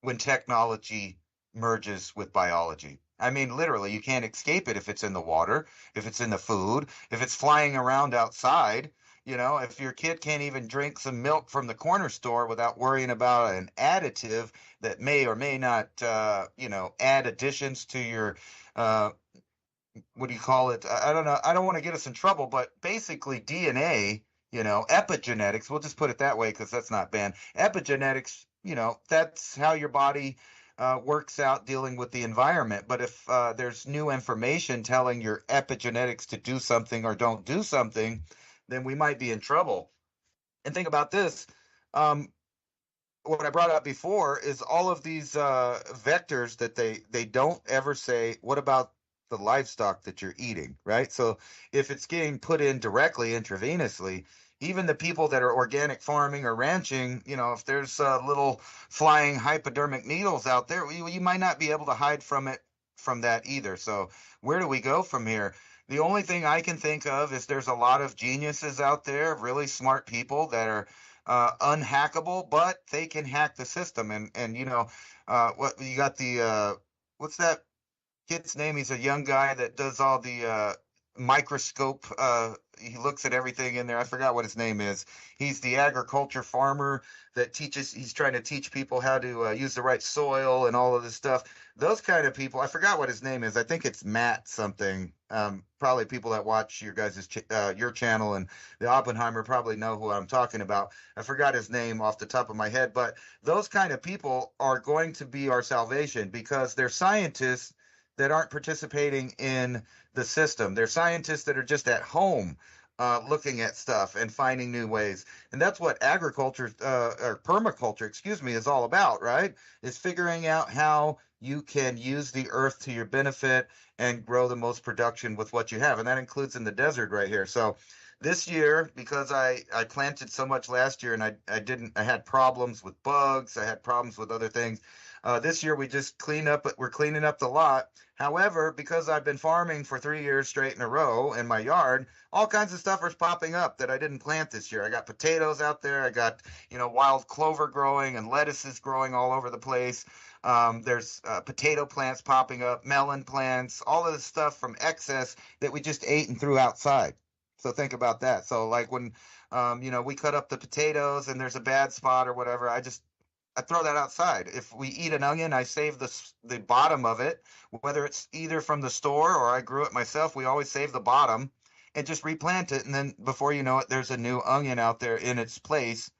when technology merges with biology. I mean, literally, you can't escape it if it's in the water, if it's in the food, if it's flying around outside. If your kid can't even drink some milk from the corner store without worrying about an additive that may or may not, add additions to your, what do you call it? I don't know. I don't want to get us in trouble, but basically DNA, epigenetics, we'll just put it that way because that's not banned. Epigenetics, that's how your body works out dealing with the environment. But if there's new information telling your epigenetics to do something or don't do something, then we might be in trouble. And think about this. What I brought up before is all of these vectors that they don't ever say, what about the livestock that you're eating, right? So if it's getting put in directly intravenously, even the people that are organic farming or ranching, if there's little flying hypodermic needles out there, you might not be able to hide from that either. So where do we go from here? The only thing I can think of is there's a lot of geniuses out there, really smart people that are unhackable, but they can hack the system. And what you got what's that kid's name? He's a young guy that does all the microscope. He looks at everything in there. I forgot what his name is. He's the agriculture farmer that teaches. He's trying to teach people how to use the right soil and all of this stuff. Those kind of people. I forgot what his name is. I think it's Matt something. Probably people that watch your guys' your channel and the Oppenheimer probably know who I'm talking about. I forgot his name off the top of my head, but those kind of people are going to be our salvation because they're scientists that aren't participating in the system. They're scientists that are just at home looking at stuff and finding new ways. And that's what agriculture or permaculture, excuse me, is all about, right? Is figuring out how you can use the earth to your benefit and grow the most production with what you have. And that includes in the desert right here. So this year, because I planted so much last year and I had problems with bugs, I had problems with other things. This year we just we're cleaning up the lot. However, because I've been farming for 3 years straight in a row in my yard, all kinds of stuff is popping up that I didn't plant this year. I got potatoes out there. I got, wild clover growing and lettuces growing all over the place. There's potato plants popping up, melon plants, all of this stuff from excess that we just ate and threw outside. So think about that. So like when, we cut up the potatoes and there's a bad spot or whatever, I throw that outside. If we eat an onion, I save the bottom of it, whether it's either from the store or I grew it myself. We always save the bottom and just replant it. And then before you know it, there's a new onion out there in its place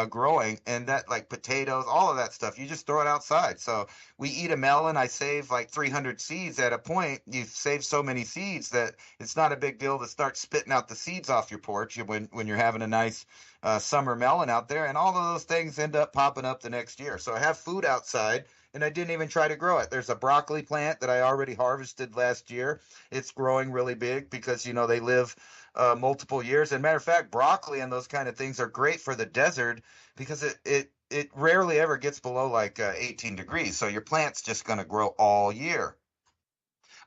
growing. And that, like potatoes, all of that stuff, you just throw it outside. So we eat a melon. I save like 300 seeds at a point. You save so many seeds that it's not a big deal to start spitting out the seeds off your porch when you're having a nice summer melon out there, and all of those things end up popping up the next year. So I have food outside, and I didn't even try to grow it. There's a broccoli plant that I already harvested last year. It's growing really big because, they live multiple years. And matter of fact, broccoli and those kind of things are great for the desert because it rarely ever gets below like 18 degrees. So your plant's just going to grow all year.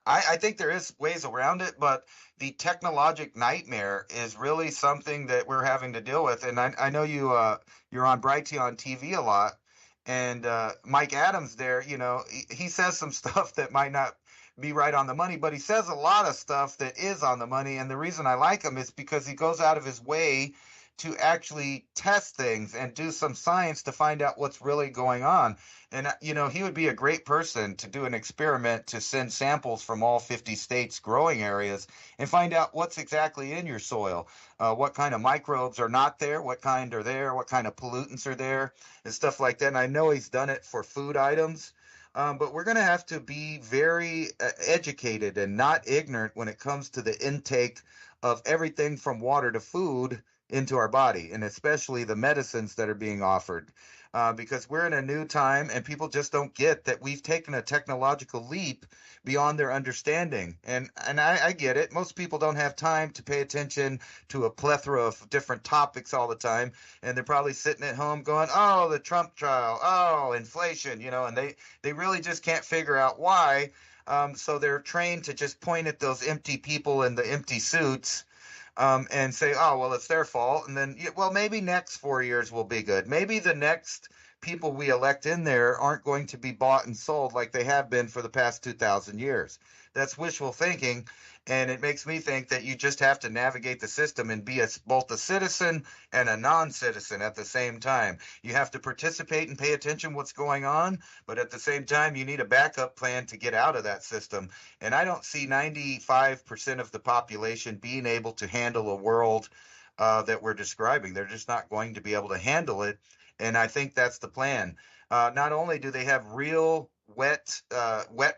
I think there is ways around it, but the technologic nightmare is really something that we're having to deal with. And I know you're on Brighteon on TV a lot, and Mike Adams there, he says some stuff that might not be right on the money, but he says a lot of stuff that is on the money. And the reason I like him is because he goes out of his way to actually test things and do some science to find out what's really going on. And, he would be a great person to do an experiment to send samples from all 50 states growing areas and find out what's exactly in your soil, what kind of microbes are not there, what kind are there, what kind of pollutants are there, and stuff like that. And I know he's done it for food items. But we're going to have to be very educated and not ignorant when it comes to the intake of everything from water to food into our body, and especially the medicines that are being offered, because we're in a new time and people just don't get that we've taken a technological leap beyond their understanding. And I get it. Most people don't have time to pay attention to a plethora of different topics all the time, and they're probably sitting at home going, oh, the Trump trial, oh, inflation, and they really just can't figure out why. So they're trained to just point at those empty people in the empty suits and say, oh, well, it's their fault. And then, well, maybe next 4 years will be good. Maybe the next people we elect in there aren't going to be bought and sold like they have been for the past 2,000 years. That's wishful thinking. And it makes me think that you just have to navigate the system and be both a citizen and a non-citizen at the same time. You have to participate and pay attention what's going on, but at the same time, you need a backup plan to get out of that system. And I don't see 95% of the population being able to handle a world that we're describing. They're just not going to be able to handle it. And I think that's the plan. Not only do they have real wet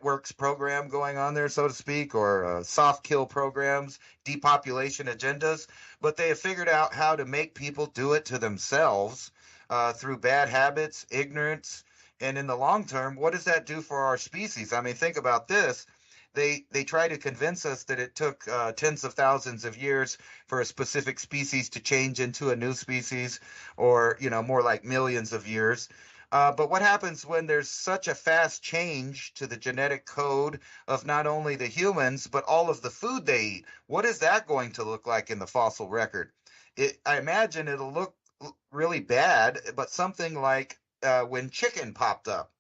works program going on there, so to speak, or soft kill programs, depopulation agendas, but they have figured out how to make people do it to themselves through bad habits, ignorance, and in the long term, what does that do for our species? I mean, think about this. They try to convince us that it took tens of thousands of years for a specific species to change into a new species, or more like millions of years. But what happens when there's such a fast change to the genetic code of not only the humans, but all of the food they eat? What is that going to look like in the fossil record? I imagine it'll look really bad, but something like when chicken popped up.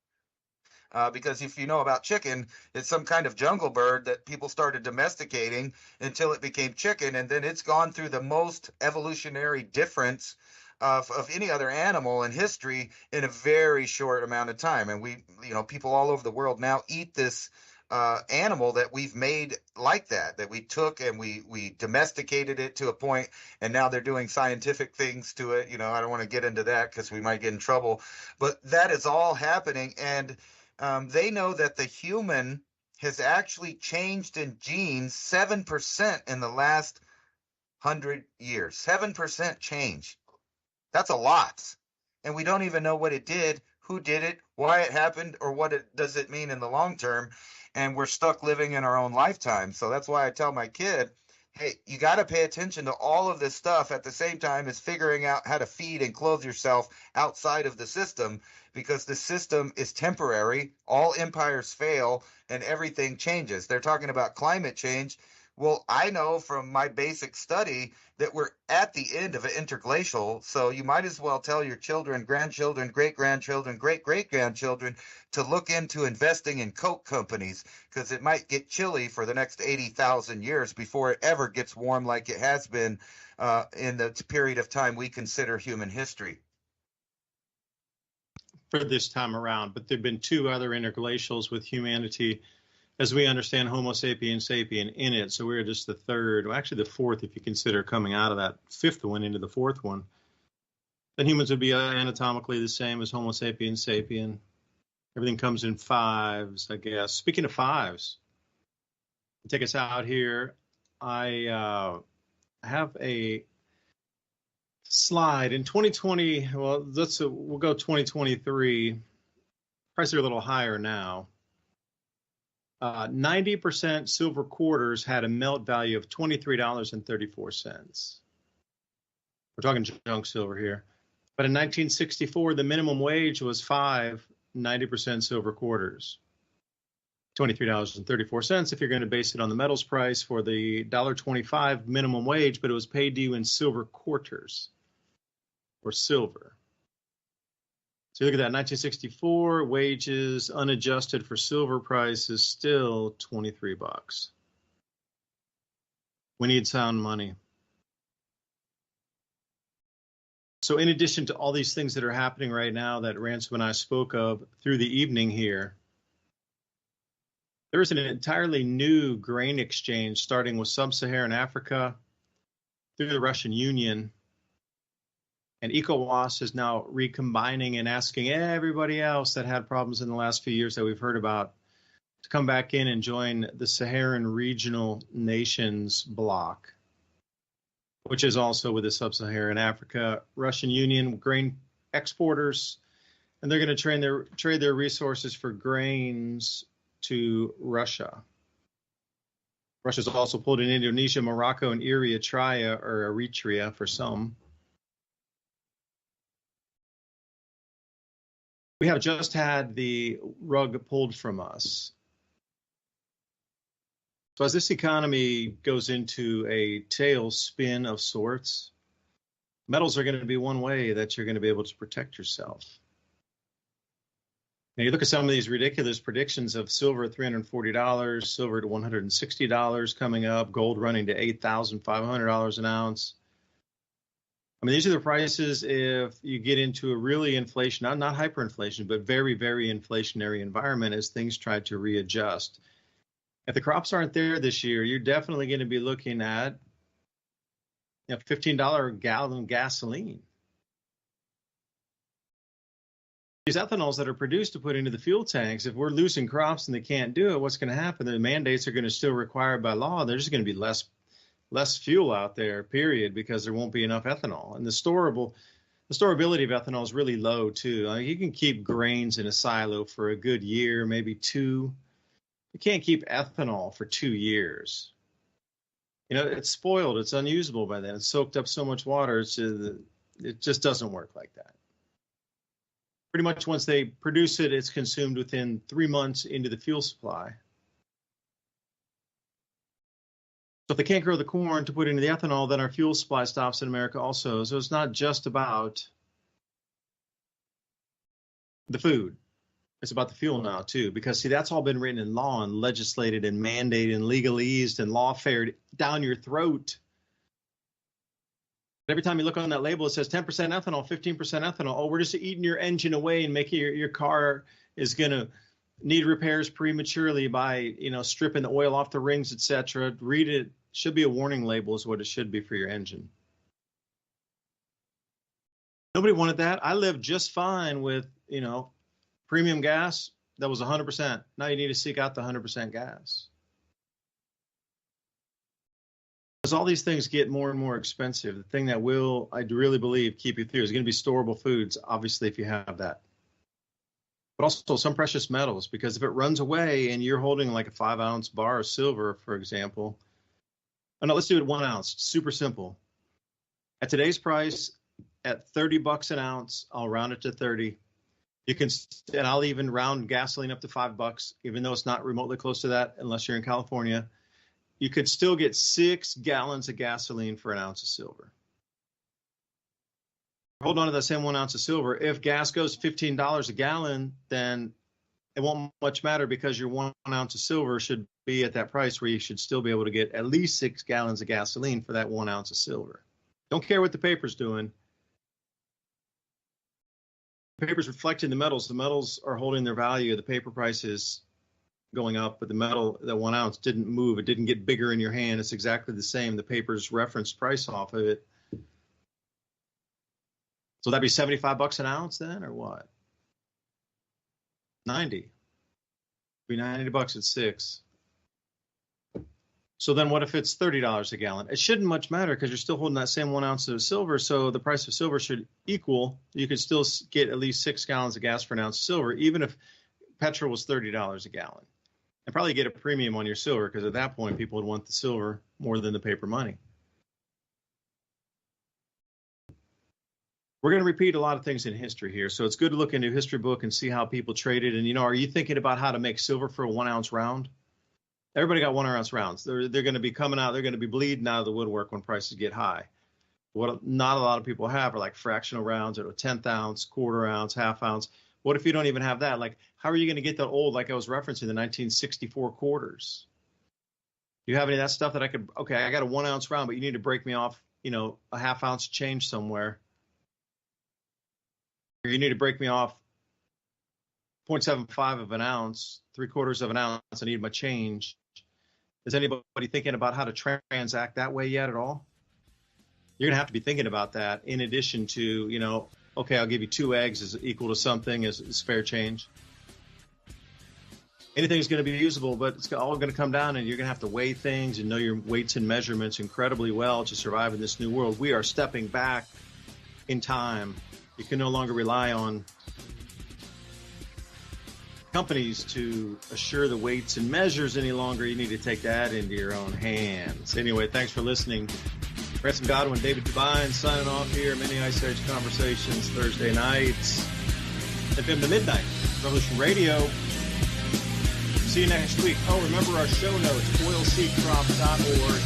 Because if you know about chicken, it's some kind of jungle bird that people started domesticating until it became chicken, and then it's gone through the most evolutionary difference of any other animal in history in a very short amount of time. And people all over the world now eat this animal that we've made like that we took and we domesticated it to a point, and now they're doing scientific things to it. I don't want to get into that because we might get in trouble, but that is all happening. And they know that the human has actually changed in genes 7% in the last 100 years. 7% change. That's a lot. And we don't even know what it did, who did it, why it happened, or what it does it mean in the long term. And we're stuck living in our own lifetime. So that's why I tell my kid, hey, you got to pay attention to all of this stuff at the same time as figuring out how to feed and clothe yourself outside of the system, because the system is temporary. All empires fail and everything changes. They're talking about climate change. Well, I know from my basic study that we're at the end of an interglacial, so you might as well tell your children, grandchildren, great-grandchildren, great-great-grandchildren to look into investing in Coke companies, because it might get chilly for the next 80,000 years before it ever gets warm like it has been in the period of time we consider human history. For this time around, but there have been two other interglacials with humanity, as we understand Homo sapiens sapien in it. So we're just the third, well, actually the fourth, if you consider coming out of that fifth one into the fourth one. Then humans would be anatomically the same as Homo sapiens sapien. Everything comes in fives, I guess. Speaking of fives, take us out here. I have a slide in 2020. Well, we'll go 2023. Prices are a little higher now. 90% silver quarters had a melt value of $23.34. We're talking junk silver here. But in 1964, the minimum wage was 90% silver quarters. $23.34 if you're going to base it on the metals price for the $1.25 minimum wage, but it was paid to you in silver quarters or silver. So you look at that, 1964 wages unadjusted for silver price is still $23. We need sound money. So in addition to all these things that are happening right now that Ransom and I spoke of through the evening here, there is an entirely new grain exchange starting with sub-Saharan Africa through the Russian Union. And ECOWAS is now recombining and asking everybody else that had problems in the last few years that we've heard about to come back in and join the Saharan Regional Nations bloc, which is also with the Sub-Saharan Africa, Russian Union grain exporters, and they're going to trade their resources for grains to Russia. Russia's also pulled in Indonesia, Morocco, and Eritrea for some. We have just had the rug pulled from us. So as this economy goes into a tailspin of sorts, metals are going to be one way that you're going to be able to protect yourself. Now you look at some of these ridiculous predictions of silver at $340, silver to $160 coming up, gold running to $8,500 an ounce. I mean, these are the prices if you get into a really inflation, not hyperinflation, but very, very inflationary environment as things try to readjust. If the crops aren't there this year, you're definitely going to be looking at $15 a gallon gasoline. these ethanols that are produced to put into the fuel tanks, if we're losing crops and they can't do it, what's going to happen? The mandates are going to still require by law. There's just going to be less fuel out there, period, because there won't be enough ethanol. And the storability of ethanol is really low too. You can keep grains in a silo for a good year, maybe two. You can't keep ethanol for 2 years. You know, it's spoiled. It's unusable by then. It's soaked up so much water. It just doesn't work like that. Pretty much once they produce it, it's consumed within 3 months into the fuel supply. So if they can't grow the corn to put into the ethanol, then our fuel supply stops in America also. So it's not just about the food. It's about the fuel now too, because see, that's all been written in law and legislated and mandated and legalese and lawfared down your throat. Every time you look on that label, it says 10% ethanol, 15% ethanol. Oh, we're just eating your engine away and making your car is going to need repairs prematurely by, you know, stripping the oil off the rings, etc. Read it. Should be a warning label is what it should be for your engine. Nobody wanted that. I lived just fine with, you know, premium gas that was 100%. Now you need to seek out the 100% gas. As all these things get more and more expensive, the thing that will, I really believe, keep you through is going to be storable foods, obviously, if you have that. But also some precious metals, because if it runs away and you're holding like a 5-ounce bar of silver, for example, oh no, let's do it 1 ounce, super simple. At today's price, at $30 an ounce, I'll round it to 30. You can, and I'll even round gasoline up to $5, even though it's not remotely close to that, unless you're in California. You could still get 6 gallons of gasoline for an ounce of silver. Hold on to that same 1 ounce of silver. If gas goes $15 a gallon, then it won't much matter, because your 1 ounce of silver should be at that price where you should still be able to get at least 6 gallons of gasoline for that 1 ounce of silver. Don't care what the paper's doing. The paper's reflecting the metals. The metals are holding their value. The paper price is going up, but the metal, that 1 ounce, didn't move. It didn't get bigger in your hand. It's exactly the same. The paper's reference price off of it. So that'd be $75 an ounce then, or what? 90. It'd be $90 at 6. So then what if it's $30 a gallon? It shouldn't much matter, because you're still holding that same 1 ounce of silver. So the price of silver should equal. You could still get at least 6 gallons of gas for an ounce of silver, even if petrol was $30 a gallon. And probably get a premium on your silver, because at that point, people would want the silver more than the paper money. We're going to repeat a lot of things in history here. So it's good to look into a history book and see how people traded. And, you know, are you thinking about how to make silver for a 1 ounce round? Everybody got 1 ounce rounds. They're going to be coming out. They're going to be bleeding out of the woodwork when prices get high. What not a lot of people have are like fractional rounds, or 1/10 ounce, quarter ounce, half ounce. What if you don't even have that? Like, how are you going to get that old, like I was referencing, the 1964 quarters? Do you have any of that stuff that I could, okay, I got a 1 ounce round, but you need to break me off, you know, a half ounce change somewhere. Or you need to break me off 0.75 of an ounce, 3/4 of an ounce. I need my change. Is anybody thinking about how to transact that way yet at all? You're going to have to be thinking about that, in addition to, you know, okay, I'll give you 2 eggs is equal to something is fair change. Anything's going to be usable, but it's all going to come down, and you're going to have to weigh things and know your weights and measurements incredibly well to survive in this new world. We are stepping back in time. You can no longer rely on companies to assure the weights and measures any longer. You need to take that into your own hands. Anyway, thanks for listening. Ransom Godwin, David DuByne signing off here. Mini Ice Age Conversations Thursday nights, FM to midnight, Revolution Radio. See you next week. Oh, remember our show notes, oilseedcrop.org.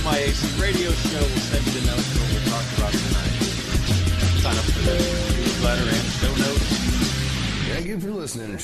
MIAC radio show will send you the notes for what we talked about tonight. Sign up for the newsletter and show notes. Thank you for listening to